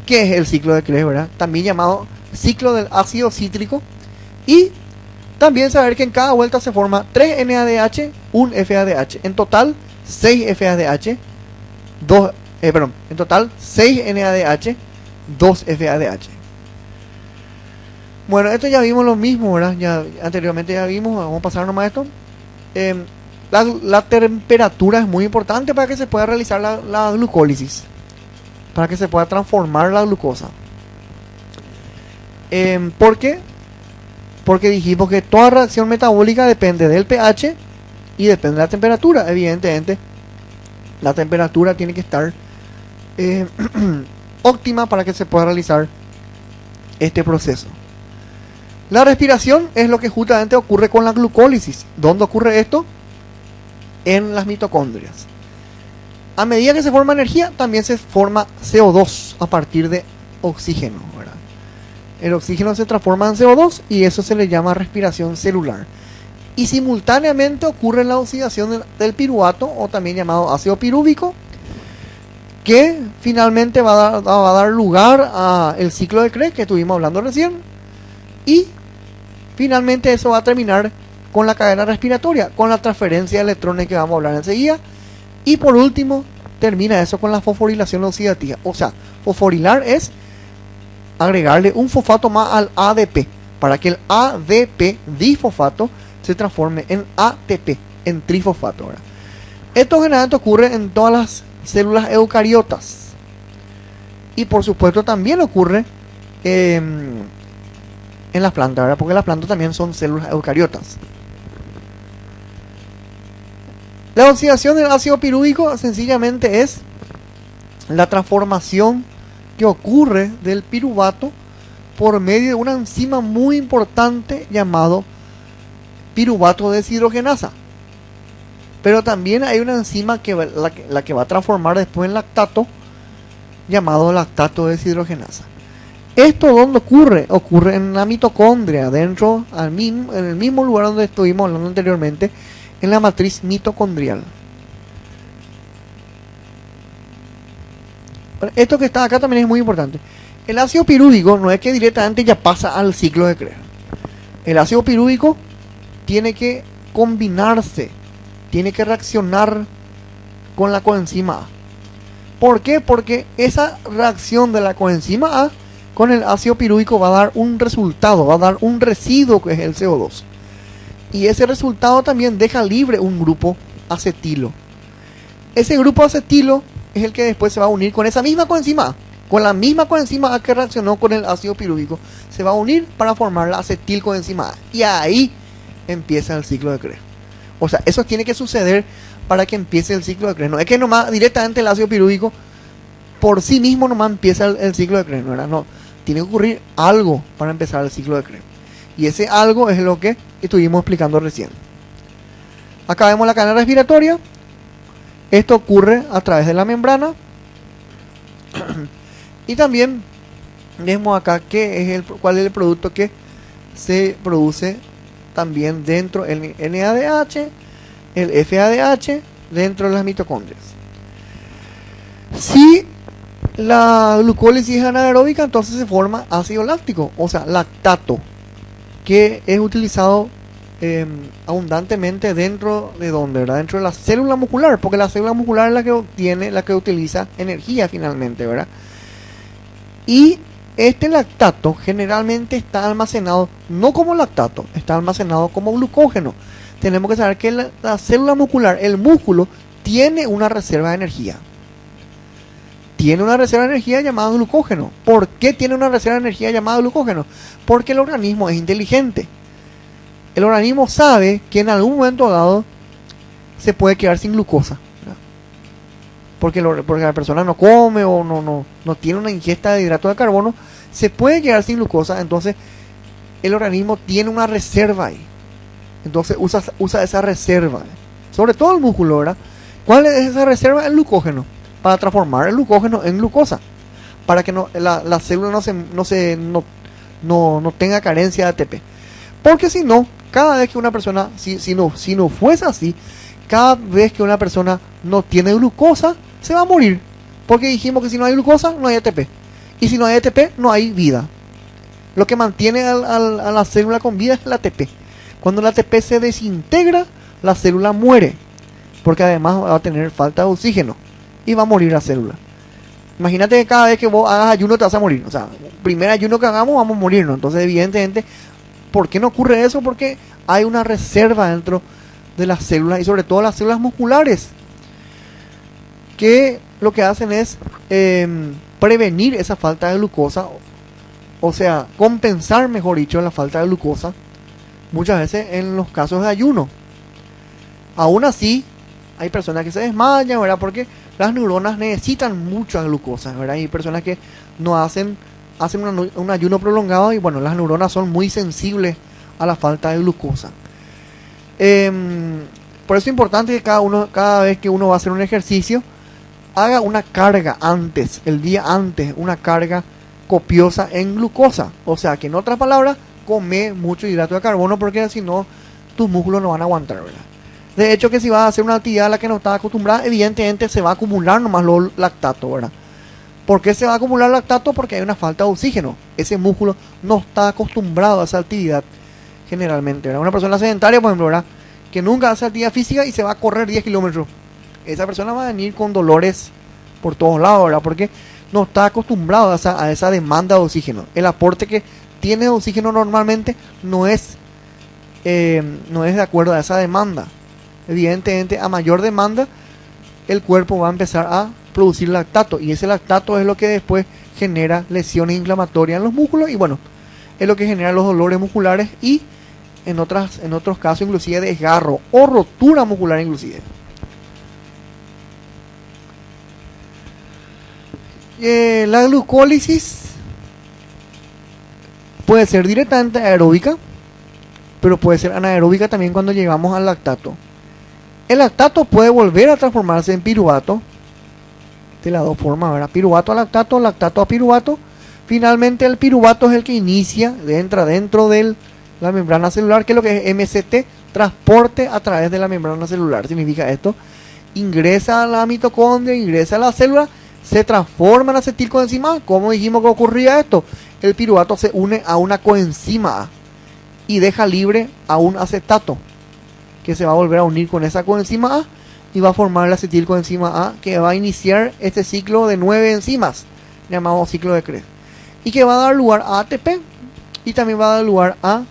¿Qué es el ciclo de Krebs, verdad? También llamado ciclo del ácido cítrico. Y también saber que en cada vuelta se forma 3 NADH, 1 FADH. En total 6 FADH, en total 6 NADH, 2 FADH. Bueno, esto ya vimos lo mismo, ¿verdad? Anteriormente ya vimos, vamos a pasar nomás esto. La temperatura es muy importante para que se pueda realizar la glucólisis, para que se pueda transformar la glucosa. ¿Por qué? Porque dijimos que toda reacción metabólica depende del pH y depende de la temperatura. Evidentemente, la temperatura tiene que estar óptima para que se pueda realizar este proceso. La respiración es lo que justamente ocurre con la glucólisis. ¿Dónde ocurre esto? En las mitocondrias. A medida que se forma energía, también se forma CO2 a partir de oxígeno, ¿verdad? El oxígeno se transforma en CO2 y eso se le llama respiración celular. Y simultáneamente ocurre la oxidación del piruvato, o también llamado ácido pirúvico, que finalmente va a dar lugar al ciclo de Krebs que estuvimos hablando recién. Y finalmente eso va a terminar con la cadena respiratoria, con la transferencia de electrones que vamos a hablar enseguida. Y por último, termina eso con la fosforilación oxidativa. O sea, fosforilar es agregarle un fosfato más al ADP, para que el ADP difosfato se transforme en ATP, en trifosfato, ¿verdad? Esto generalmente ocurre en todas las células eucariotas. Y por supuesto también ocurre en las plantas, ¿verdad? Porque las plantas también son células eucariotas. La oxidación del ácido pirúvico sencillamente es la transformación que ocurre del piruvato por medio de una enzima muy importante llamado piruvato deshidrogenasa. Pero también hay una enzima la que va a transformar después en lactato, llamado lactato deshidrogenasa. ¿Esto dónde ocurre? Ocurre en la mitocondria, en el mismo lugar donde estuvimos hablando anteriormente, en la matriz mitocondrial. Esto que está acá también es muy importante. El ácido pirúvico no es que directamente ya pasa al ciclo de Krebs. El ácido pirúvico tiene que combinarse, tiene que reaccionar con la coenzima A. ¿Por qué? Porque esa reacción de la coenzima A con el ácido pirúvico va a dar un resultado, va a dar un residuo que es el CO2. Y ese resultado también deja libre un grupo acetilo. Ese grupo acetilo es el que después se va a unir con esa misma coenzima A, con la misma coenzima A que reaccionó con el ácido pirúvico. Se va a unir para formar la acetilcoenzima A. Y ahí empieza el ciclo de Krebs. O sea, eso tiene que suceder para que empiece el ciclo de Krebs. No es que nomás directamente el ácido pirúvico por sí mismo nomás empieza el ciclo de Krebs, ¿verdad? No, tiene que ocurrir algo para empezar el ciclo de Krebs. Y ese algo es lo que estuvimos explicando recién. Acá vemos la cadena respiratoria. Esto ocurre a través de la membrana. Y también vemos acá cuál es el producto que se produce también dentro del NADH, el FADH, dentro de las mitocondrias. Si la glucólisis es anaeróbica, entonces se forma ácido láctico, o sea, lactato, que es utilizado abundantemente dentro de ¿dónde? ¿Verdad? Dentro de la célula muscular, porque la célula muscular es la que utiliza energía finalmente, ¿verdad? Y este lactato generalmente está almacenado no como lactato, está almacenado como glucógeno. Tenemos que saber que la célula muscular, el músculo, tiene una reserva de energía. Tiene una reserva de energía llamada glucógeno. ¿Por qué tiene una reserva de energía llamada glucógeno? Porque el organismo es inteligente. El organismo sabe que en algún momento dado se puede quedar sin glucosa, ¿verdad? Porque la persona no come o no tiene una ingesta de hidrato de carbono, se puede quedar sin glucosa. Entonces el organismo tiene una reserva ahí. Entonces usa esa reserva, sobre todo el músculo, ¿verdad? ¿Cuál es esa reserva? El glucógeno, para transformar el glucógeno en glucosa, para que la célula no tenga carencia de ATP. Porque si no, cada vez que una persona, si no fuese así, cada vez que una persona no tiene glucosa, se va a morir. Porque dijimos que si no hay glucosa, no hay ATP. Y si no hay ATP, no hay vida. Lo que mantiene a la célula con vida es el ATP. Cuando el ATP se desintegra, la célula muere. Porque además va a tener falta de oxígeno. Y va a morir la célula. Imagínate que cada vez que vos hagas ayuno te vas a morir. O sea, primer ayuno que hagamos vamos a morirnos. Entonces, evidentemente, ¿por qué no ocurre eso? Porque hay una reserva dentro de las células, y sobre todo las células musculares, que lo que hacen es prevenir esa falta de glucosa, o sea, compensar, mejor dicho, la falta de glucosa, muchas veces en los casos de ayuno. Aún así, hay personas que se desmayan, ¿verdad? Porque las neuronas necesitan mucha glucosa, ¿verdad? Hay personas que no hacen un ayuno prolongado y bueno, las neuronas son muy sensibles a la falta de glucosa. Por eso es importante que cada vez que uno va a hacer un ejercicio, haga una carga antes, el día antes, una carga copiosa en glucosa. O sea que en otras palabras, come mucho hidrato de carbono porque si no, tus músculos no van a aguantar, ¿verdad? De hecho que si vas a hacer una actividad a la que no estás acostumbrada, evidentemente se va a acumular nomás los lactato, ¿verdad? ¿Por qué se va a acumular lactato? Porque hay una falta de oxígeno. Ese músculo no está acostumbrado a esa actividad generalmente, ¿verdad? Una persona sedentaria, por ejemplo, ¿verdad?, que nunca hace actividad física y se va a correr 10 kilómetros. Esa persona va a venir con dolores por todos lados, ¿verdad? Porque no está acostumbrado a esa demanda de oxígeno. El aporte que tiene de oxígeno normalmente no es de acuerdo a esa demanda. Evidentemente, a mayor demanda, el cuerpo va a empezar a producir lactato. Y ese lactato es lo que después genera lesiones inflamatorias en los músculos. Y bueno, es lo que genera los dolores musculares y en otros casos inclusive desgarro o rotura muscular inclusive. La glucólisis puede ser directamente aeróbica, pero puede ser anaeróbica también cuando llegamos al lactato. El lactato puede volver a transformarse en piruvato de las dos formas, ¿verdad? Piruvato a lactato, lactato a piruvato. Finalmente el piruvato es el que entra dentro de la membrana celular, que es lo que es MCT, transporte a través de la membrana celular. Significa esto: ingresa a la mitocondria, ingresa a la célula, se transforma en acetilcoenzima A. ¿Cómo dijimos que ocurría esto? El piruvato se une a una coenzima A y deja libre a un acetato que se va a volver a unir con esa coenzima A y va a formar la acetilcoenzima A, que va a iniciar este ciclo de 9 enzimas llamado ciclo de Krebs, y que va a dar lugar a ATP y también va a dar lugar a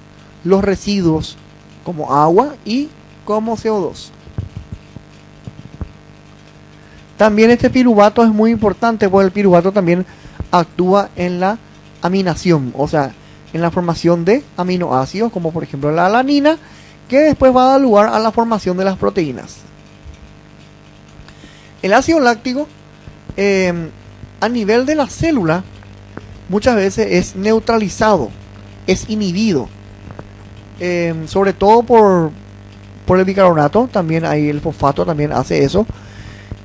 los residuos como agua y como CO2. También este piruvato es muy importante porque el piruvato también actúa en la aminación, o sea, en la formación de aminoácidos, como por ejemplo la alanina, que después va a dar lugar a la formación de las proteínas. El ácido láctico, a nivel de la célula, muchas veces es neutralizado, es inhibido, sobre todo por el bicarbonato. También hay el fosfato, también hace eso.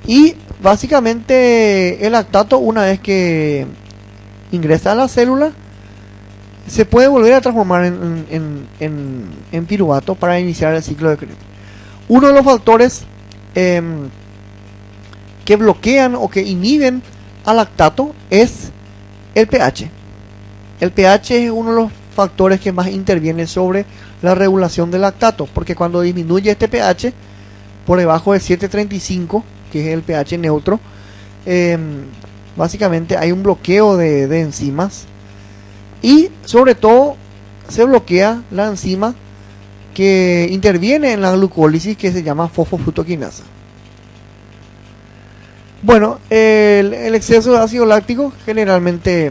Y básicamente el lactato, una vez que ingresa a la célula, se puede volver a transformar en piruvato para iniciar el ciclo de Krebs. Uno de los factores que bloquean o que inhiben al lactato es el pH. El pH es uno de los factores que más interviene sobre la regulación del lactato, porque cuando disminuye este pH por debajo de 7.35, que es el pH neutro, básicamente hay un bloqueo de enzimas y sobre todo se bloquea la enzima que interviene en la glucólisis, que se llama fosfofructoquinasa. Bueno, el exceso de ácido láctico generalmente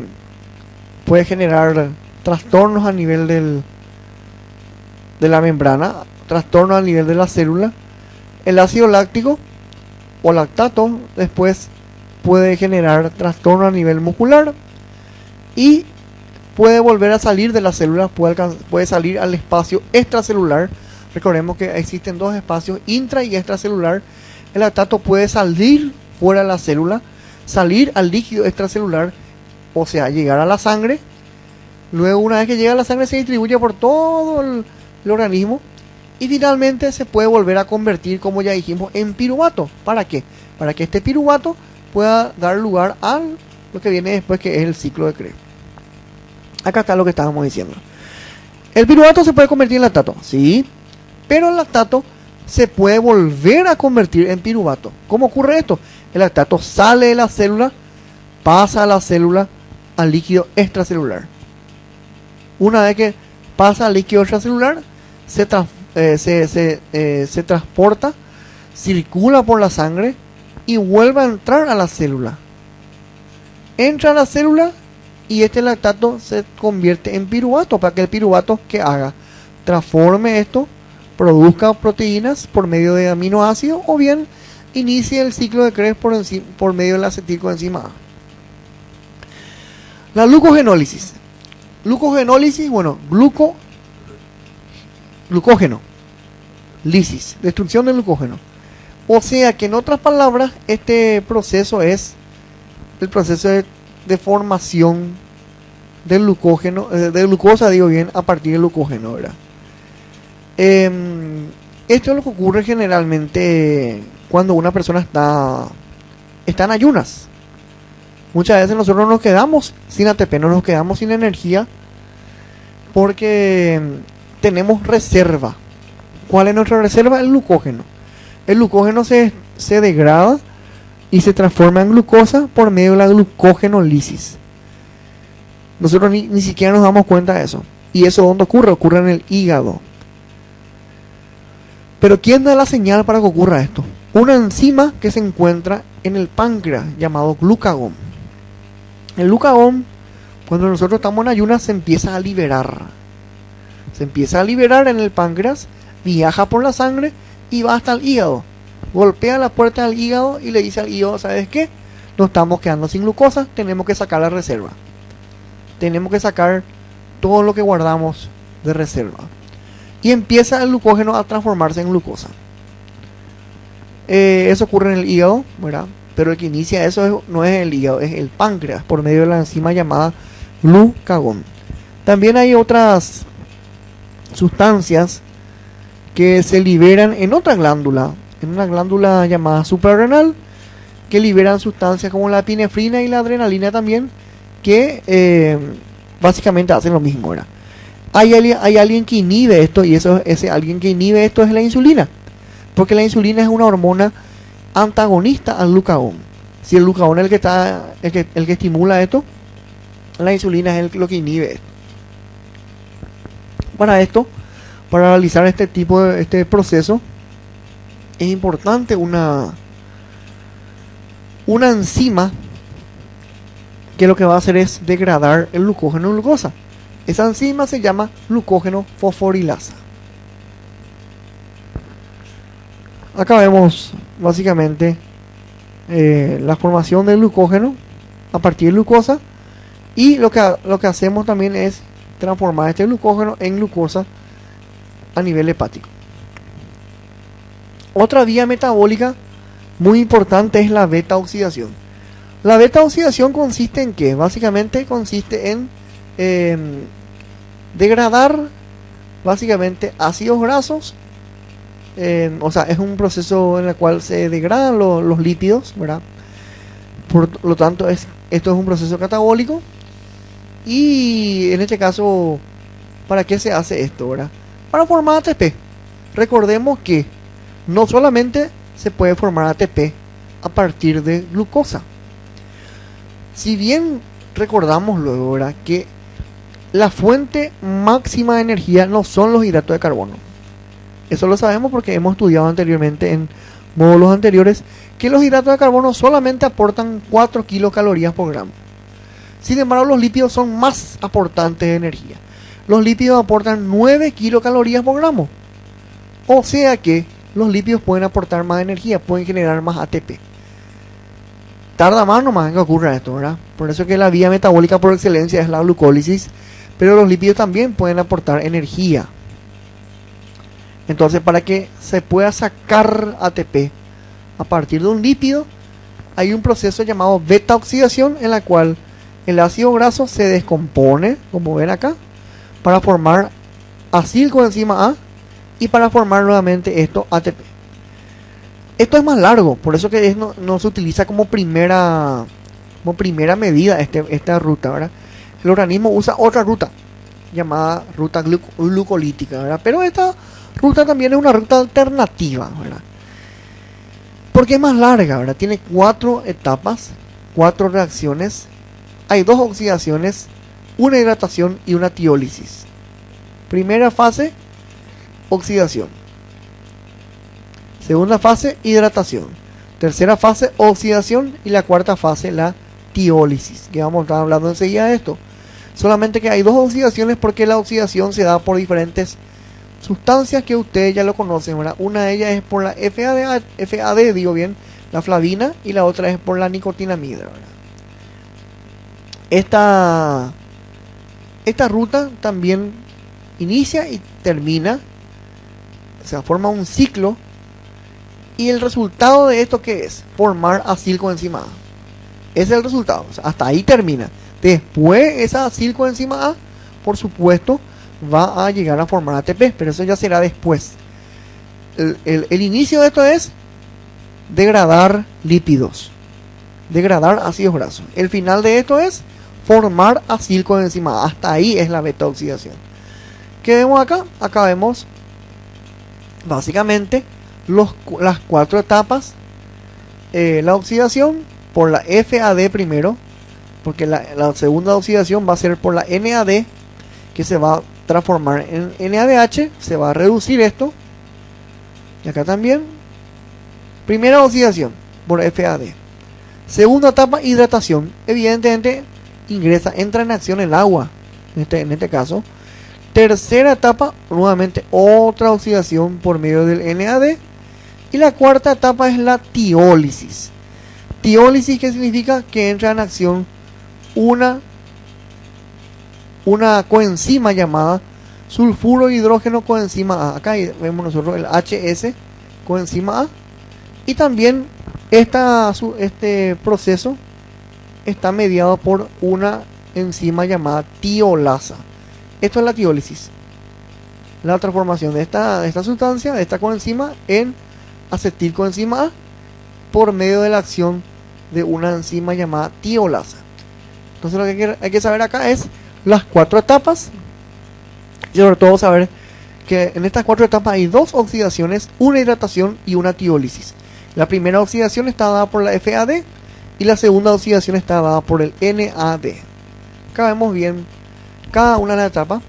puede generar trastornos a nivel de la membrana, trastornos a nivel de la célula. El ácido láctico o lactato después puede generar trastorno a nivel muscular y puede volver a salir de la célula, puede salir al espacio extracelular. Recordemos que existen dos espacios, intra y extracelular. El lactato puede salir fuera de la célula, salir al líquido extracelular, o sea, llegar a la sangre. Luego, una vez que llega a la sangre, se distribuye por todo el organismo y finalmente se puede volver a convertir, como ya dijimos, en piruvato. ¿Para qué? Para que este piruvato pueda dar lugar a lo que viene después, que es el ciclo de Krebs. Acá está lo que estábamos diciendo. ¿El piruvato se puede convertir en lactato? Sí, pero el lactato se puede volver a convertir en piruvato. ¿Cómo ocurre esto? El lactato sale de la célula, pasa a la célula al líquido extracelular. Una vez que pasa al líquido extracelular, se transporta, circula por la sangre y vuelve a entrar a la célula. Entra a la célula y este lactato se convierte en piruvato, para que el piruvato, ¿qué haga? Transforme esto, produzca proteínas por medio de aminoácidos, o bien inicie el ciclo de Krebs por medio de la acetilcoenzima A. La glucogenólisis. Glucogenólisis, bueno, glucógeno, lisis, destrucción del glucógeno. O sea que en otras palabras, este proceso es el proceso de formación del glucógeno, de glucosa, digo bien, a partir del glucógeno, ¿verdad? Esto es lo que ocurre generalmente cuando una persona está en ayunas. Muchas veces nosotros nos quedamos sin ATP, no nos quedamos sin energía porque tenemos reserva. ¿Cuál es nuestra reserva? El glucógeno. El glucógeno se degrada y se transforma en glucosa por medio de la glucógenolisis. Nosotros ni siquiera nos damos cuenta de eso. ¿Y eso dónde ocurre? Ocurre en el hígado. Pero ¿quién da la señal para que ocurra esto? Una enzima que se encuentra en el páncreas llamado glucagón. El glucagón, cuando nosotros estamos en ayunas, se empieza a liberar. Se empieza a liberar en el páncreas, viaja por la sangre y va hasta el hígado. Golpea la puerta del hígado y le dice al hígado, ¿sabes qué? Nos estamos quedando sin glucosa, tenemos que sacar la reserva. Tenemos que sacar todo lo que guardamos de reserva. Y empieza el glucógeno a transformarse en glucosa. Eso ocurre en el hígado, ¿verdad? Pero el que inicia eso no es el hígado, es el páncreas, por medio de la enzima llamada glucagón. También hay otras sustancias que se liberan en otra glándula, en una glándula llamada suprarrenal, que liberan sustancias como la epinefrina y la adrenalina también, que básicamente hacen lo mismo, ¿verdad? Hay alguien que inhibe esto, y ese alguien que inhibe esto es la insulina, porque la insulina es una hormona antagonista al glucagón. Si el glucagón es el que estimula esto, la insulina es lo que inhibe esto. Para realizar este proceso, es importante una enzima que lo que va a hacer es degradar el glucógeno en glucosa. Esa enzima se llama glucógeno fosforilasa. Acá vemos básicamente la formación del glucógeno a partir de glucosa, y lo que hacemos también es transformar este glucógeno en glucosa a nivel hepático. Otra vía metabólica muy importante es la beta oxidación. La beta oxidación consiste en ¿qué? Básicamente consiste en degradar básicamente ácidos grasos. O sea, es un proceso en el cual se degradan los lípidos, ¿verdad? Por lo tanto, esto es un proceso catabólico. Y en este caso, ¿para qué se hace esto, verdad? Para formar ATP. Recordemos que no solamente se puede formar ATP a partir de glucosa. Si bien recordamos luego, ¿verdad?, que la fuente máxima de energía no son los hidratos de carbono. Eso lo sabemos porque hemos estudiado anteriormente en módulos anteriores que los hidratos de carbono solamente aportan 4 kilocalorías por gramo. Sin embargo, los lípidos son más aportantes de energía. Los lípidos aportan 9 kilocalorías por gramo. O sea que los lípidos pueden aportar más energía, pueden generar más ATP. Tarda más nomás en que ocurra esto, ¿verdad? Por eso que la vía metabólica por excelencia es la glucólisis, pero los lípidos también pueden aportar energía. Entonces, para que se pueda sacar ATP a partir de un lípido, hay un proceso llamado beta oxidación, en la cual el ácido graso se descompone, como ven acá, para formar acilcoenzima A y para formar nuevamente esto ATP. Esto es más largo, por eso que no se utiliza como primera medida esta ruta, ¿verdad? El organismo usa otra ruta llamada ruta glucolítica, ¿verdad? Pero esta ruta también es una ruta alternativa, ¿verdad? Porque es más larga, ¿verdad? Tiene 4 etapas, 4 reacciones. Hay 2 oxidaciones, una hidratación y una tiólisis. Primera fase, oxidación. Segunda fase, hidratación. Tercera fase, oxidación. Y la cuarta fase, la tiólisis, que vamos a estar hablando enseguida de esto. Solamente que hay 2 oxidaciones porque la oxidación se da por diferentes sustancias que ustedes ya lo conocen, ¿verdad? Una de ellas es por la FAD, digo bien, la flavina, y la otra es por la nicotinamida, ¿verdad? Esta ruta también inicia y termina, o sea, forma un ciclo, y el resultado de esto, ¿qué es? Formar acilcoenzima A. Ese es el resultado, o sea, hasta ahí termina. Después esa acilcoenzima A, por supuesto, va a llegar a formar ATP, pero eso ya será después. El inicio de esto es degradar lípidos, degradar ácidos grasos. El final de esto es formar acilcoenzima A. Hasta ahí es la beta oxidación. ¿Qué vemos acá? Acá vemos básicamente las 4 etapas. La oxidación por la FAD primero, porque la segunda oxidación va a ser por la NAD, que se va a transformar en NADH, se va a reducir esto. Y acá también. Primera oxidación por FAD. Segunda etapa, hidratación. Evidentemente entra en acción el agua, en este caso. Tercera etapa, nuevamente otra oxidación por medio del NAD. Y la cuarta etapa es la tiólisis. Tiólisis, que significa que entra en acción una coenzima llamada sulfuro hidrógeno coenzima A. Acá vemos nosotros el HS coenzima A. Y también este proceso está mediado por una enzima llamada tiolasa. Esto es la tiólisis, la transformación de esta sustancia, de esta coenzima, en acetilcoenzima A por medio de la acción de una enzima llamada tiolasa. Entonces lo que hay que saber acá es las 4 etapas, y sobre todo saber que en estas 4 etapas hay 2 oxidaciones, una hidratación y una tiólisis. La primera oxidación está dada por la FAD y la segunda oxidación está dada por el NAD. Acá vemos bien cada una de las etapas.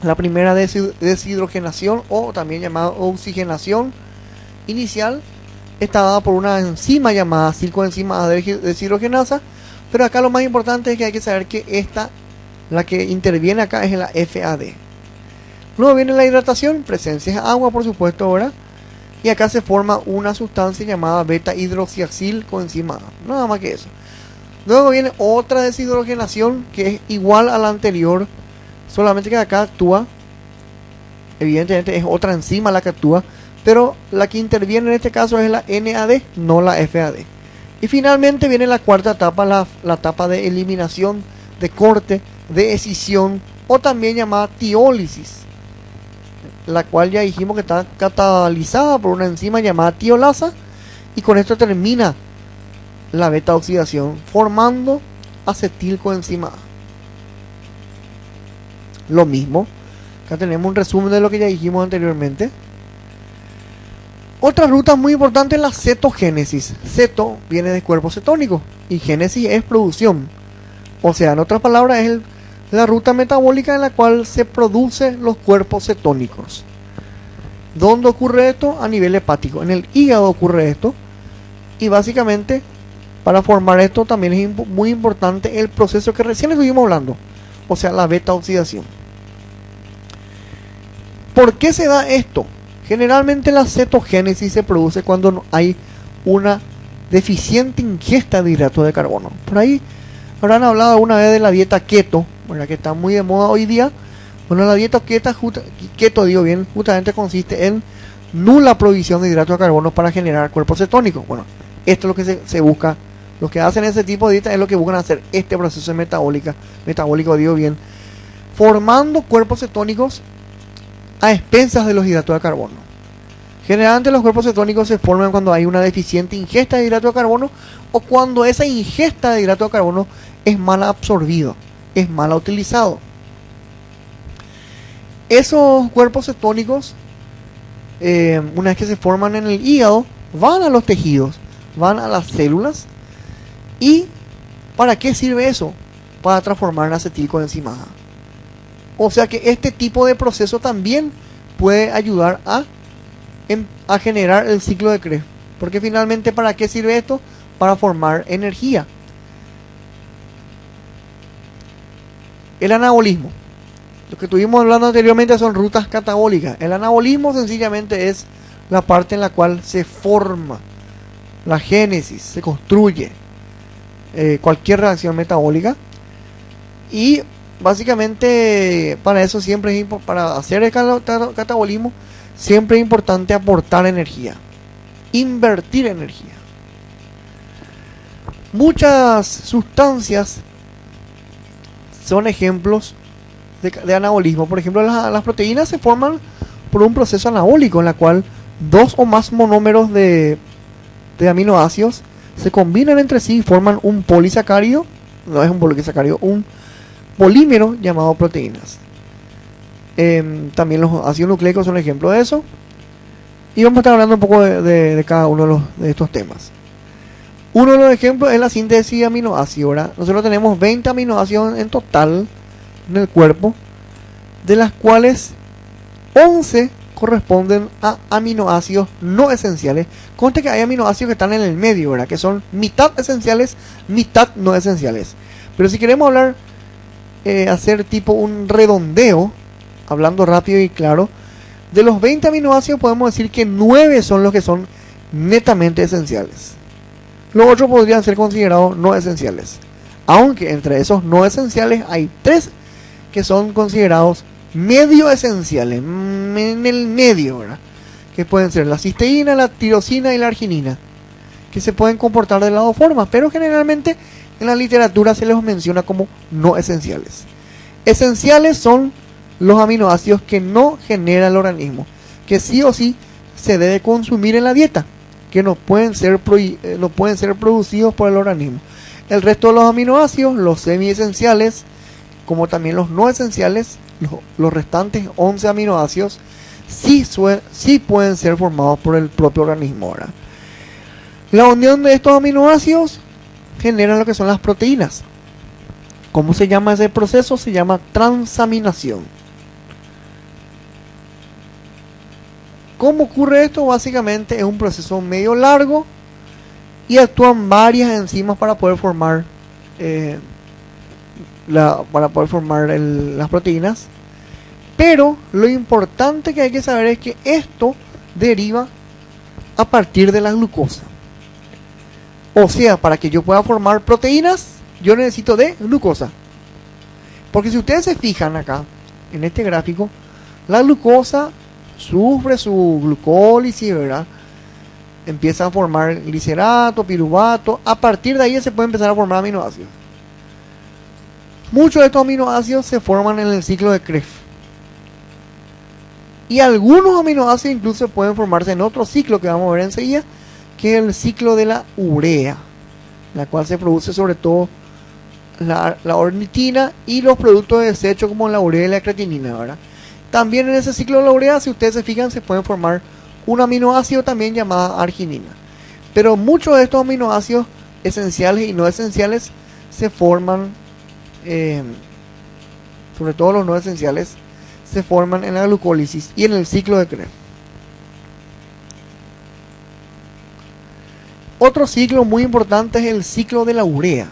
La primera deshidrogenación, o también llamada oxigenación inicial, está dada por una enzima llamada acilcoenzima A deshidrogenasa. Pero acá lo más importante es que hay que saber que la que interviene acá es la FAD. Luego viene la hidratación, presencia de agua, por supuesto, ahora. Y acá se forma una sustancia llamada beta hidroxiacilcoenzima A. Nada más que eso. Luego viene otra deshidrogenación que es igual a la anterior, solamente que acá actúa, evidentemente es otra enzima la que actúa, pero la que interviene en este caso es la NAD, no la FAD. Y finalmente viene la cuarta etapa, la etapa de eliminación, de corte, de escisión, o también llamada tiólisis, la cual ya dijimos que está catalizada por una enzima llamada tiolasa, y con esto termina la beta oxidación formando acetilcoenzima A. Lo mismo, acá tenemos un resumen de lo que ya dijimos anteriormente. Otra ruta muy importante es la cetogénesis. Ceto viene de cuerpo cetónico y génesis es producción. O sea, en otras palabras, es la ruta metabólica en la cual se producen los cuerpos cetónicos. ¿Dónde ocurre esto? A nivel hepático. En el hígado ocurre esto. Y básicamente, para formar esto también es muy importante el proceso que recién estuvimos hablando. O sea, la beta oxidación. ¿Por qué se da esto? Generalmente la cetogénesis se produce cuando hay una deficiente ingesta de hidratos de carbono. Por ahí habrán hablado alguna vez de la dieta keto, ¿verdad? Que está muy de moda hoy día. Bueno, la dieta keto, digo bien, justamente consiste en nula provisión de hidratos de carbono para generar cuerpos cetónicos. Bueno, esto es lo que se busca. Los que hacen ese tipo de dieta es lo que buscan hacer este proceso metabólico, digo bien, formando cuerpos cetónicos a expensas de los hidratos de carbono. Generalmente los cuerpos cetónicos se forman cuando hay una deficiente ingesta de hidrato de carbono o cuando esa ingesta de hidrato de carbono es mal absorbido, es mal utilizado. Esos cuerpos cetónicos, una vez que se forman en el hígado, van a los tejidos, van a las células. ¿Y para qué sirve eso? Para transformar en acetilcoenzima A. O sea que este tipo de proceso también puede ayudar a generar el ciclo de Krebs. Porque finalmente, ¿para qué sirve esto? Para formar energía. El anabolismo. Lo que estuvimos hablando anteriormente son rutas catabólicas. El anabolismo sencillamente es la parte en la cual se forma la génesis, se construye cualquier reacción metabólica. Y básicamente para eso siempre para hacer el catabolismo siempre es importante aportar energía, invertir energía. Muchas sustancias son ejemplos de anabolismo. Por ejemplo, las proteínas se forman por un proceso anabólico en la cual dos o más monómeros de aminoácidos se combinan entre sí y forman un polisacárido, no es un polisacárido, un polímero llamado proteínas. También los ácidos nucleicos son ejemplo de eso. Y vamos a estar hablando un poco de cada uno de estos temas. Uno de los ejemplos es la síntesis de aminoácidos, ¿verdad? Nosotros tenemos 20 aminoácidos en total en el cuerpo, de las cuales 11 corresponden a aminoácidos no esenciales. Conste que hay aminoácidos que están en el medio, ¿verdad? Que son mitad esenciales, mitad no esenciales. Pero si queremos hablar, hacer tipo un redondeo, hablando rápido y claro, de los 20 aminoácidos podemos decir que 9 son los que son netamente esenciales. Los otros podrían ser considerados no esenciales. Aunque entre esos no esenciales hay 3 que son considerados medio esenciales, en el medio, ¿verdad? Que pueden ser la cisteína, la tirosina y la arginina, que se pueden comportar de las dos formas, pero generalmente en la literatura se les menciona como no esenciales. Esenciales son los aminoácidos que no genera el organismo, que sí o sí se debe consumir en la dieta, que no pueden ser producidos por el organismo. El resto de los aminoácidos, los semiesenciales, como también los no esenciales, los restantes 11 aminoácidos, sí pueden ser formados por el propio organismo, ¿verdad? La unión de estos aminoácidos genera lo que son las proteínas. ¿Cómo se llama ese proceso? Se llama transaminación. ¿Cómo ocurre esto? Básicamente es un proceso medio largo y actúan varias enzimas para poder formar las proteínas. Pero lo importante que hay que saber es que esto deriva a partir de la glucosa. O sea, para que yo pueda formar proteínas, yo necesito de glucosa. Porque si ustedes se fijan acá, en este gráfico, la glucosa sufre su glucólisis, ¿verdad? Empieza a formar glicerato, piruvato. A partir de ahí se puede empezar a formar aminoácidos. Muchos de estos aminoácidos se forman en el ciclo de Krebs. Y algunos aminoácidos incluso pueden formarse en otro ciclo que vamos a ver enseguida, que es el ciclo de la urea, la cual se produce sobre todo la ornitina y los productos de desecho como la urea y la creatinina, ¿verdad? También en ese ciclo de la urea, si ustedes se fijan, se pueden formar un aminoácido también llamado arginina. Pero muchos de estos aminoácidos esenciales y no esenciales se forman, sobre todo los no esenciales, se forman en la glucólisis y en el ciclo de Krebs. Otro ciclo muy importante es el ciclo de la urea.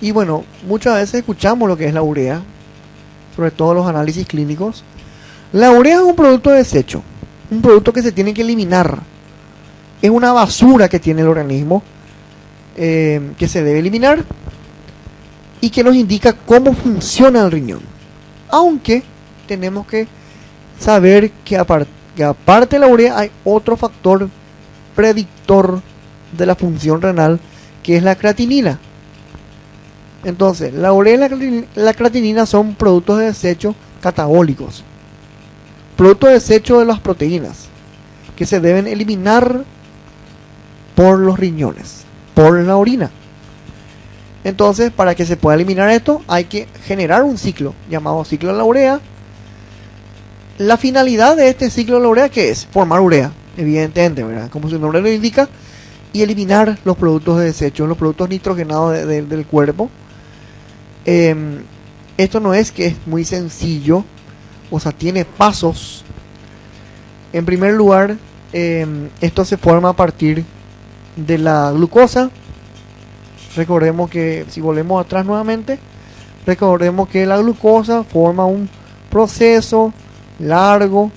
Y bueno, muchas veces escuchamos lo que es la urea, sobre todo los análisis clínicos. La urea es un producto de desecho, un producto que se tiene que eliminar. Es una basura que tiene el organismo, que se debe eliminar y que nos indica cómo funciona el riñón. Aunque tenemos que saber que aparte de la urea hay otro factor predictor de la función renal, que es la creatinina. Entonces, la urea y la creatinina son productos de desecho catabólicos, productos de desecho de las proteínas, que se deben eliminar por los riñones, por la orina. Entonces, para que se pueda eliminar esto, hay que generar un ciclo llamado ciclo de la urea. La finalidad de este ciclo de la urea, ¿qué es? Formar urea, evidentemente, ¿verdad? Como su nombre lo indica, y eliminar los productos de desecho, los productos nitrogenados del cuerpo. Esto no es que es muy sencillo, o sea, tiene pasos. En primer lugar, esto se forma a partir de la glucosa. Recordemos que, si volvemos atrás nuevamente, recordemos que la glucosa forma un proceso largo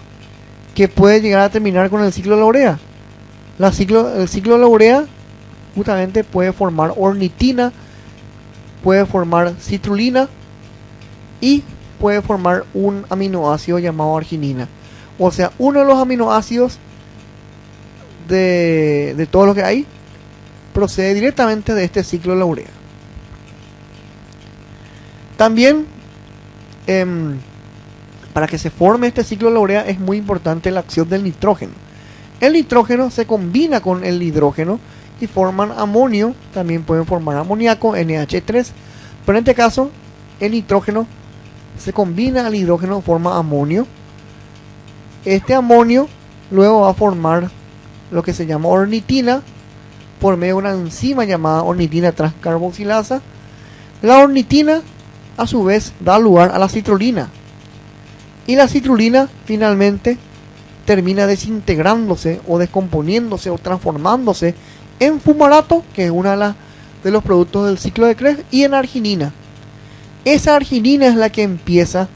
que puede llegar a terminar con el ciclo de la urea. El ciclo de la urea justamente puede formar ornitina, puede formar citrulina y puede formar un aminoácido llamado arginina. O sea, uno de los aminoácidos de todo lo que hay procede directamente de este ciclo de la urea. También, para que se forme este ciclo de la urea es muy importante la acción del nitrógeno. El nitrógeno se combina con el hidrógeno y forman amonio. También pueden formar amoníaco, NH3. Pero en este caso, el nitrógeno se combina al hidrógeno, forma amonio. Este amonio luego va a formar lo que se llama ornitina por medio de una enzima llamada ornitina transcarboxilasa. La ornitina a su vez da lugar a la citrulina. Y la citrulina finalmente termina desintegrándose o descomponiéndose o transformándose en fumarato, que es una de los productos del ciclo de Krebs, y en arginina. Esa arginina es la que empieza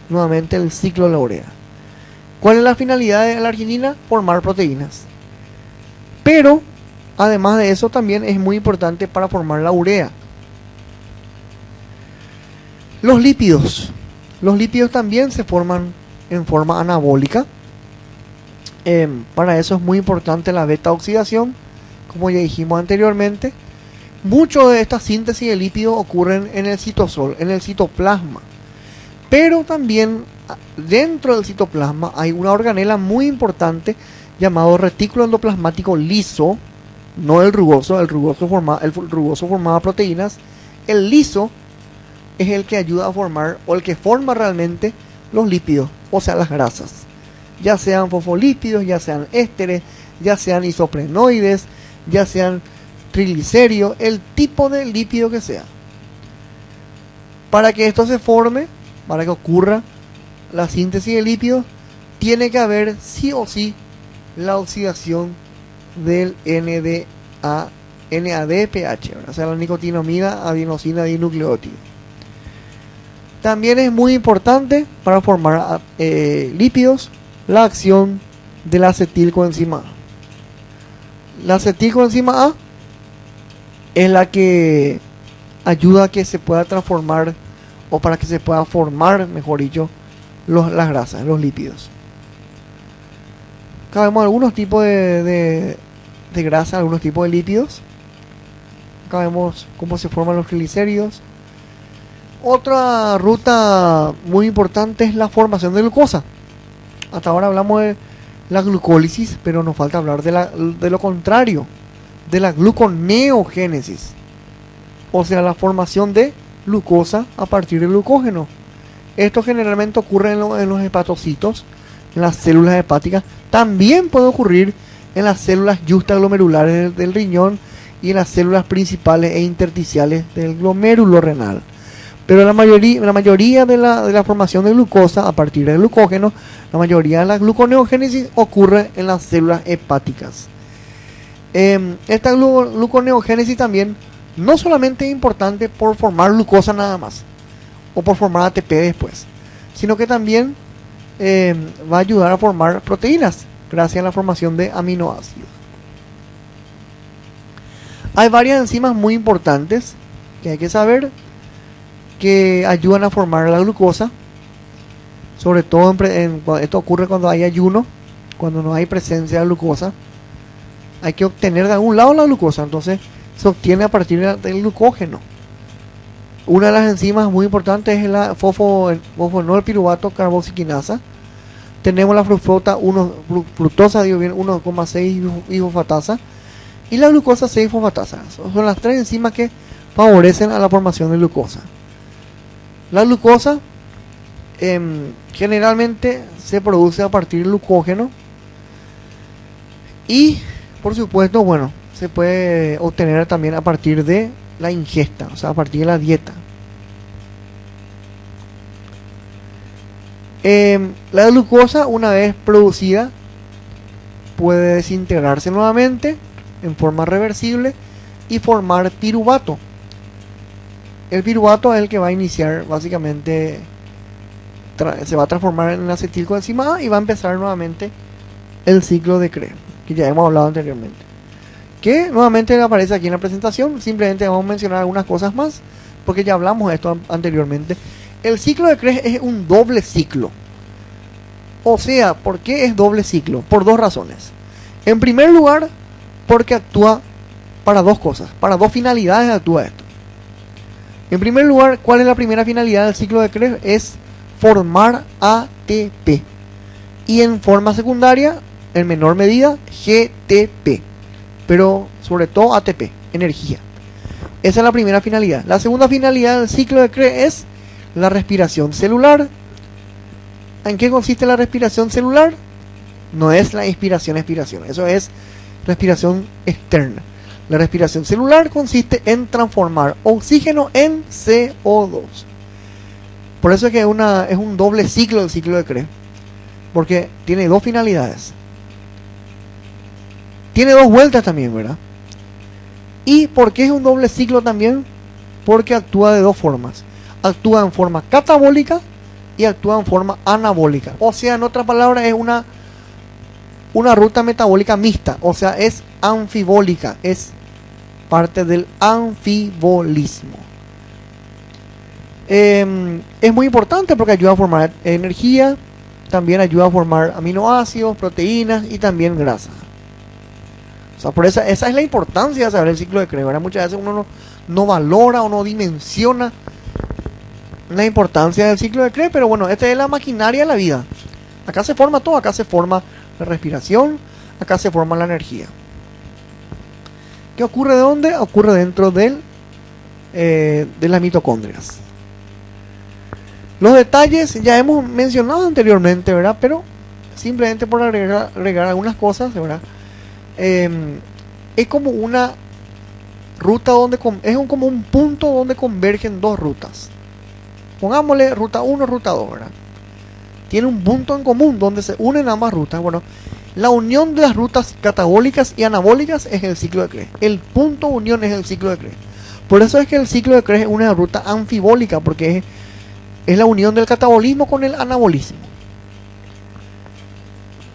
nuevamente el ciclo de la urea. ¿Cuál es la finalidad de la arginina? Formar proteínas. Pero, además de eso, también es muy importante para formar la urea. Los lípidos. Los lípidos también se forman en forma anabólica. Para eso es muy importante la beta oxidación, como ya dijimos anteriormente. Mucho de esta síntesis de lípidos ocurren en el citosol, en el citoplasma. Pero también dentro del citoplasma hay una organela muy importante llamado retículo endoplasmático liso, no el rugoso. El rugoso formaba proteínas. El liso es el que ayuda a formar, o el que forma realmente los lípidos, o sea, las grasas. Ya sean fosfolípidos, ya sean ésteres, ya sean isoprenoides, ya sean triglicéridos, el tipo de lípido que sea. Para que esto se forme, para que ocurra la síntesis de lípidos, tiene que haber sí o sí la oxidación del NADPH, o sea, la nicotinamida adenosina dinucleótido. También es muy importante para formar lípidos la acción de la acetilcoenzima A. La acetilcoenzima A es la que ayuda a que se pueda transformar, o para que se pueda formar, mejor dicho, las grasas, los lípidos. Acá vemos algunos tipos de grasa, algunos tipos de lípidos. Acá vemos cómo se forman los triglicéridos. Otra ruta muy importante es la formación de glucosa. Hasta ahora hablamos de la glucólisis, pero nos falta hablar de lo contrario, de la gluconeogénesis, o sea, la formación de glucosa a partir del glucógeno. Esto generalmente ocurre en los hepatocitos, en las células hepáticas. También puede ocurrir en las células justaglomerulares del riñón y en las células principales e intersticiales del glomérulo renal. Pero la mayoría de la formación de glucosa a partir del glucógeno, la mayoría de la gluconeogénesis ocurre en las células hepáticas. Esta gluconeogénesis también no solamente es importante por formar glucosa nada más, o por formar ATP después, sino que también va a ayudar a formar proteínas gracias a la formación de aminoácidos. Hay varias enzimas muy importantes que hay que saber, que ayudan a formar la glucosa, sobre todo esto ocurre cuando hay ayuno, cuando no hay presencia de glucosa. Hay que obtener de algún lado la glucosa, entonces se obtiene a partir del glucógeno. Una de las enzimas muy importantes es la fosfonolpiruvato carboxiquinasa. Tenemos la fructosa 1,6 isofosfatasa y la glucosa 6 fosfatasa. Son las tres enzimas que favorecen a la formación de glucosa. La glucosa generalmente se produce a partir del glucógeno y, por supuesto, bueno, se puede obtener también a partir de la ingesta, o sea, a partir de la dieta. La glucosa, una vez producida, puede desintegrarse nuevamente en forma reversible y formar piruvato. El piruvato es el que va a iniciar, básicamente, se va a transformar en acetilcoenzima A y va a empezar nuevamente el ciclo de Krebs, que ya hemos hablado anteriormente. Que nuevamente aparece aquí en la presentación. Simplemente vamos a mencionar algunas cosas más, porque ya hablamos de esto anteriormente. El ciclo de Krebs es un doble ciclo. O sea, ¿por qué es doble ciclo? Por dos razones. En primer lugar, porque actúa para dos cosas, para dos finalidades actúa esto. En primer lugar, ¿cuál es la primera finalidad del ciclo de Krebs? Es formar ATP. Y en forma secundaria, en menor medida, GTP. Pero sobre todo ATP, energía. Esa es la primera finalidad. La segunda finalidad del ciclo de Krebs es la respiración celular. ¿En qué consiste la respiración celular? No es la inspiración-expiración. Eso es respiración externa. La respiración celular consiste en transformar oxígeno en CO2. Por eso es que es un doble ciclo del ciclo de Krebs. Porque tiene dos finalidades. Tiene dos vueltas también, ¿verdad? ¿Y por qué es un doble ciclo también? Porque actúa de dos formas. Actúa en forma catabólica y actúa en forma anabólica. O sea, en otras palabras, es una ruta metabólica mixta. O sea, es anfibólica. Es parte del anfibolismo. Es muy importante porque ayuda a formar energía. También ayuda a formar aminoácidos, proteínas y también grasa. O sea, por esa es la importancia de saber el ciclo de Krebs, ¿verdad? Muchas veces uno no valora o no dimensiona la importancia del ciclo de Krebs, pero bueno, esta es la maquinaria de la vida. Acá se forma todo, acá se forma la respiración, acá se forma la energía. ¿Qué ocurre de dónde? Ocurre dentro de las mitocondrias. Los detalles ya hemos mencionado anteriormente, ¿verdad? Pero simplemente por agregar algunas cosas, ¿verdad? Es como una ruta como un punto donde convergen dos rutas. Pongámosle ruta 1, ruta 2, ¿verdad? Tiene un punto en común donde se unen ambas rutas. Bueno, la unión de las rutas catabólicas y anabólicas es el ciclo de Krebs. El punto unión es el ciclo de Krebs. Por eso es que el ciclo de Krebs es una ruta anfibólica, porque es la unión del catabolismo con el anabolismo.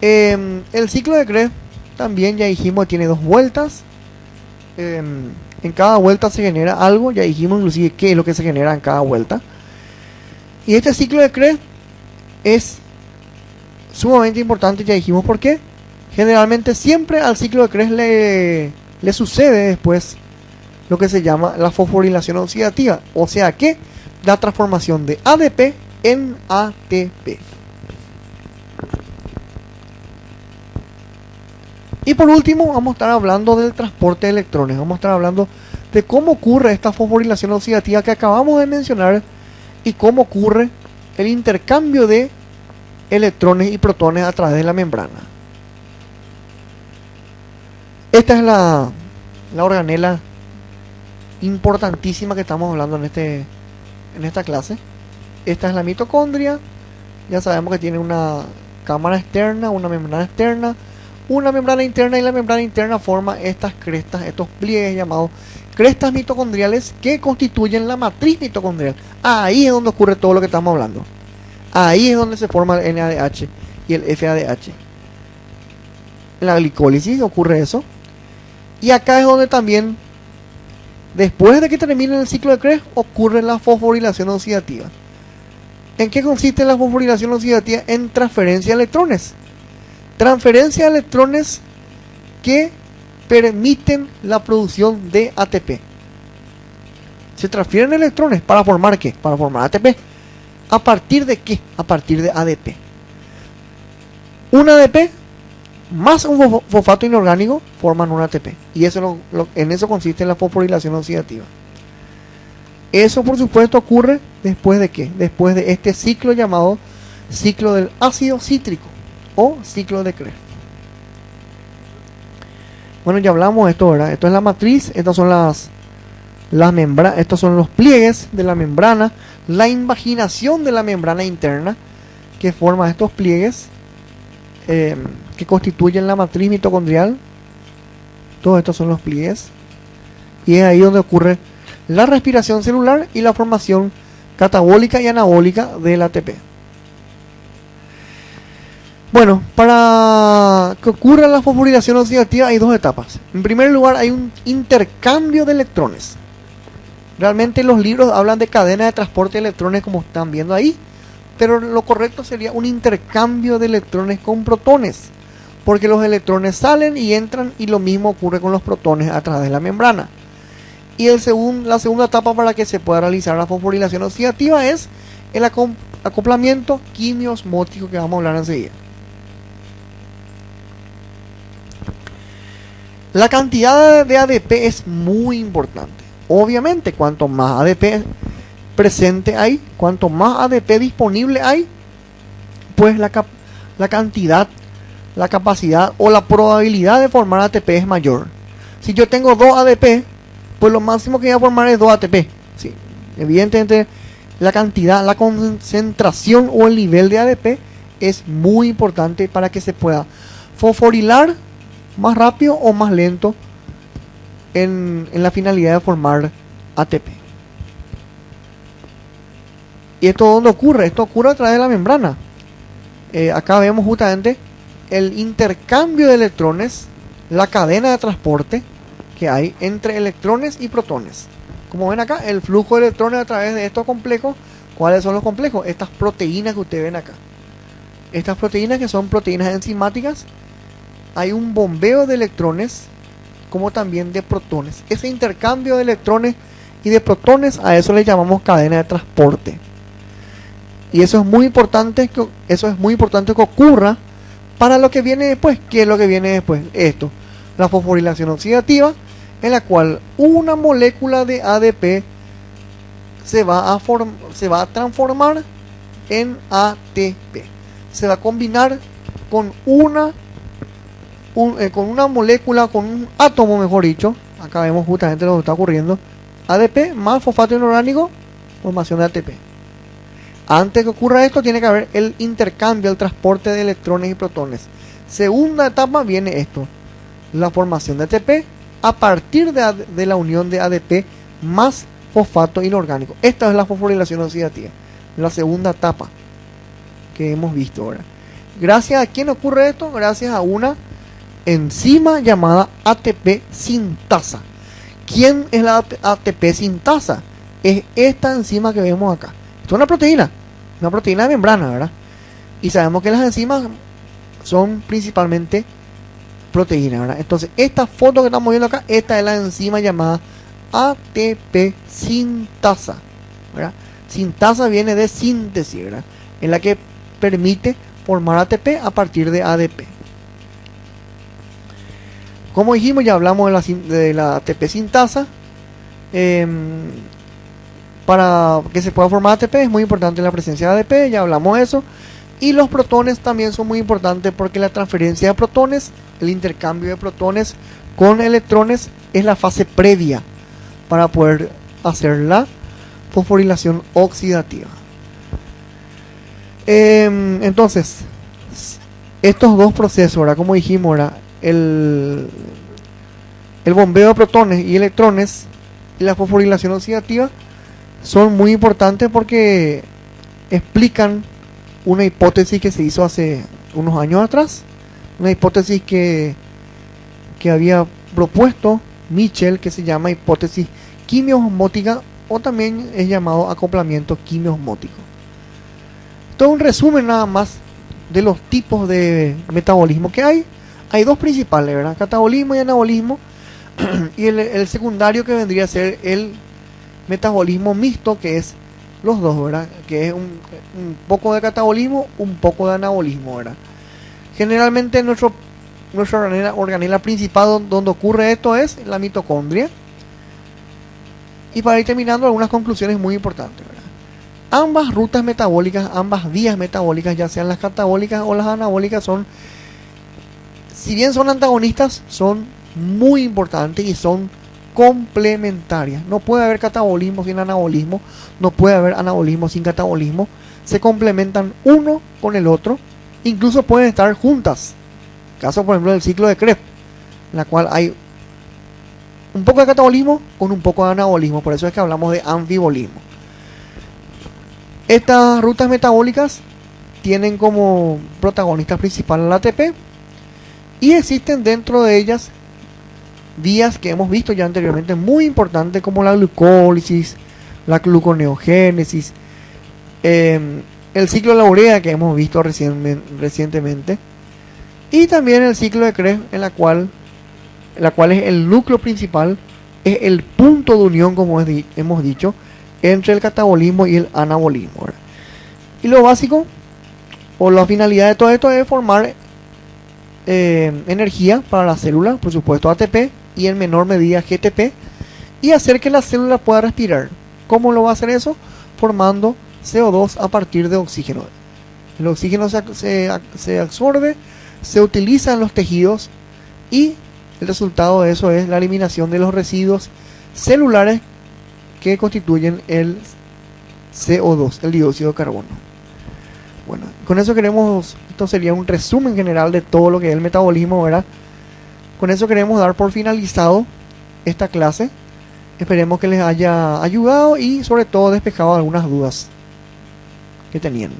El ciclo de Krebs también ya dijimos tiene dos vueltas. En cada vuelta se genera algo. Ya dijimos inclusive qué es lo que se genera en cada vuelta. Y este ciclo de Krebs es sumamente importante. Ya dijimos por qué. Generalmente siempre al ciclo de Krebs le sucede después lo que se llama la fosforilación oxidativa. O sea que la transformación de ADP en ATP. Y por último vamos a estar hablando del transporte de electrones. Vamos a estar hablando de cómo ocurre esta fosforilación oxidativa que acabamos de mencionar y cómo ocurre el intercambio de electrones y protones a través de la membrana. Esta es la organela importantísima que estamos hablando en esta clase. Esta es la mitocondria. Ya sabemos que tiene una cámara externa, una membrana externa, una membrana interna, y la membrana interna forma estas crestas, estos pliegues llamados crestas mitocondriales que constituyen la matriz mitocondrial. Ahí es donde ocurre todo lo que estamos hablando. Ahí es donde se forma el NADH y el FADH. En la glicólisis ocurre eso. Y acá es donde también, después de que termine el ciclo de Krebs, ocurre la fosforilación oxidativa. ¿En qué consiste la fosforilación oxidativa? En transferencia de electrones. Transferencia de electrones que permiten la producción de ATP. Se transfieren electrones para formar ¿qué? Para formar ATP. ¿A partir de qué? A partir de ADP. Un ADP más un fosfato inorgánico forman un ATP. Y eso en eso consiste la fosforilación oxidativa. Eso por supuesto ocurre después de ¿qué? Después de este ciclo llamado ciclo del ácido cítrico o ciclo de Krebs. Bueno, ya hablamos de esto, ¿verdad? Esto es la matriz, estas son las membranas, estos son los pliegues de la membrana, la invaginación de la membrana interna que forma estos pliegues que constituyen la matriz mitocondrial. Todos estos son los pliegues. Y es ahí donde ocurre la respiración celular y la formación catabólica y anabólica del ATP. Bueno, para que ocurra la fosforilación oxidativa hay dos etapas. En primer lugar hay un intercambio de electrones. Realmente los libros hablan de cadena de transporte de electrones como están viendo ahí, pero lo correcto sería un intercambio de electrones con protones, porque los electrones salen y entran y lo mismo ocurre con los protones a través de la membrana. Y la segunda etapa para que se pueda realizar la fosforilación oxidativa es el acoplamiento quimiosmótico, que vamos a hablar enseguida. La cantidad de ADP es muy importante. Obviamente, cuanto más ADP presente hay, cuanto más ADP disponible hay, pues la cantidad, la capacidad o la probabilidad de formar ATP es mayor. Si yo tengo 2 ADP, pues lo máximo que voy a formar es 2 ATP. Sí, evidentemente la cantidad, la concentración o el nivel de ADP es muy importante para que se pueda fosforilar más rápido o más lento en la finalidad de formar ATP. ¿Y esto dónde ocurre? Esto ocurre a través de la membrana. Acá vemos justamente el intercambio de electrones, la cadena de transporte que hay entre electrones y protones. Como ven acá, el flujo de electrones a través de estos complejos. ¿Cuáles son los complejos? Estas proteínas que ustedes ven acá. Estas proteínas, que son proteínas enzimáticas, hay un bombeo de electrones como también de protones. Ese intercambio de electrones y de protones, a eso le llamamos cadena de transporte. Y eso es muy importante que ocurra para lo que viene después. ¿Qué es lo que viene después? Esto, la fosforilación oxidativa, en la cual una molécula de ADP se va a transformar en ATP. Se va a combinar con una molécula, con un átomo, mejor dicho. Acá vemos justamente lo que está ocurriendo. ADP más fosfato inorgánico, formación de ATP. Antes que ocurra esto, tiene que haber el intercambio, el transporte de electrones y protones. Segunda etapa viene esto, la formación de ATP a partir de la unión de ADP más fosfato inorgánico. Esta es la fosforilación oxidativa, la segunda etapa que hemos visto ahora. ¿Gracias a quién ocurre esto? Gracias a una enzima llamada ATP sintasa. ¿Quién es la ATP sintasa? Es esta enzima que vemos acá. Esto es una proteína de membrana, ¿verdad? Y sabemos que las enzimas son principalmente proteínas, ¿verdad? Entonces, esta foto que estamos viendo acá, esta es la enzima llamada ATP sintasa, ¿verdad? Sintasa viene de síntesis, ¿verdad? En la que permite formar ATP a partir de ADP. Como dijimos, ya hablamos de la ATP sintasa. Para que se pueda formar ATP es muy importante la presencia de ADP, ya hablamos de eso. Y los protones también son muy importantes, porque la transferencia de protones, el intercambio de protones con electrones, es la fase previa para poder hacer la fosforilación oxidativa. Entonces, estos dos procesos, ahora, como dijimos, ahora, el bombeo de protones y electrones y la fosforilación oxidativa son muy importantes porque explican una hipótesis que se hizo hace unos años atrás, una hipótesis que había propuesto Michel, que se llama hipótesis quimiosmótica, o también es llamado acoplamiento quimiosmótico. Todo un resumen nada más de los tipos de metabolismo que hay. Hay dos principales, ¿verdad? Catabolismo y anabolismo. Y el secundario, que vendría a ser el metabolismo mixto, que es los dos, ¿verdad? Que es un poco de catabolismo, un poco de anabolismo, ¿verdad? Generalmente nuestra organela principal donde ocurre esto es la mitocondria. Y para ir terminando, algunas conclusiones muy importantes, ¿verdad? Ambas rutas metabólicas, ambas vías metabólicas, ya sean las catabólicas o las anabólicas, si bien son antagonistas, son muy importantes y son complementarias. No puede haber catabolismo sin anabolismo, no puede haber anabolismo sin catabolismo. Se complementan uno con el otro, incluso pueden estar juntas. Caso, por ejemplo, del ciclo de Krebs, en la cual hay un poco de catabolismo con un poco de anabolismo. Por eso es que hablamos de anfibolismo. Estas rutas metabólicas tienen como protagonista principal el ATP, y existen dentro de ellas vías que hemos visto ya anteriormente muy importantes, como la glucólisis, la gluconeogénesis, el ciclo de la urea, que hemos visto recientemente, y también el ciclo de Krebs, en la cual es el núcleo principal es el punto de unión, como hemos dicho, entre el catabolismo y el anabolismo, ¿verdad? Y lo básico, o la finalidad de todo esto, es formar energía para la célula, por supuesto ATP, y en menor medida GTP, y hacer que la célula pueda respirar. ¿Cómo lo va a hacer eso? Formando CO2 a partir de oxígeno. El oxígeno se absorbe, se utiliza en los tejidos, y el resultado de eso es la eliminación de los residuos celulares que constituyen el CO2, el dióxido de carbono. Bueno, con eso esto sería un resumen general de todo lo que es el metabolismo, ¿verdad? Con eso queremos dar por finalizado esta clase. Esperemos que les haya ayudado y sobre todo despejado algunas dudas que tenían.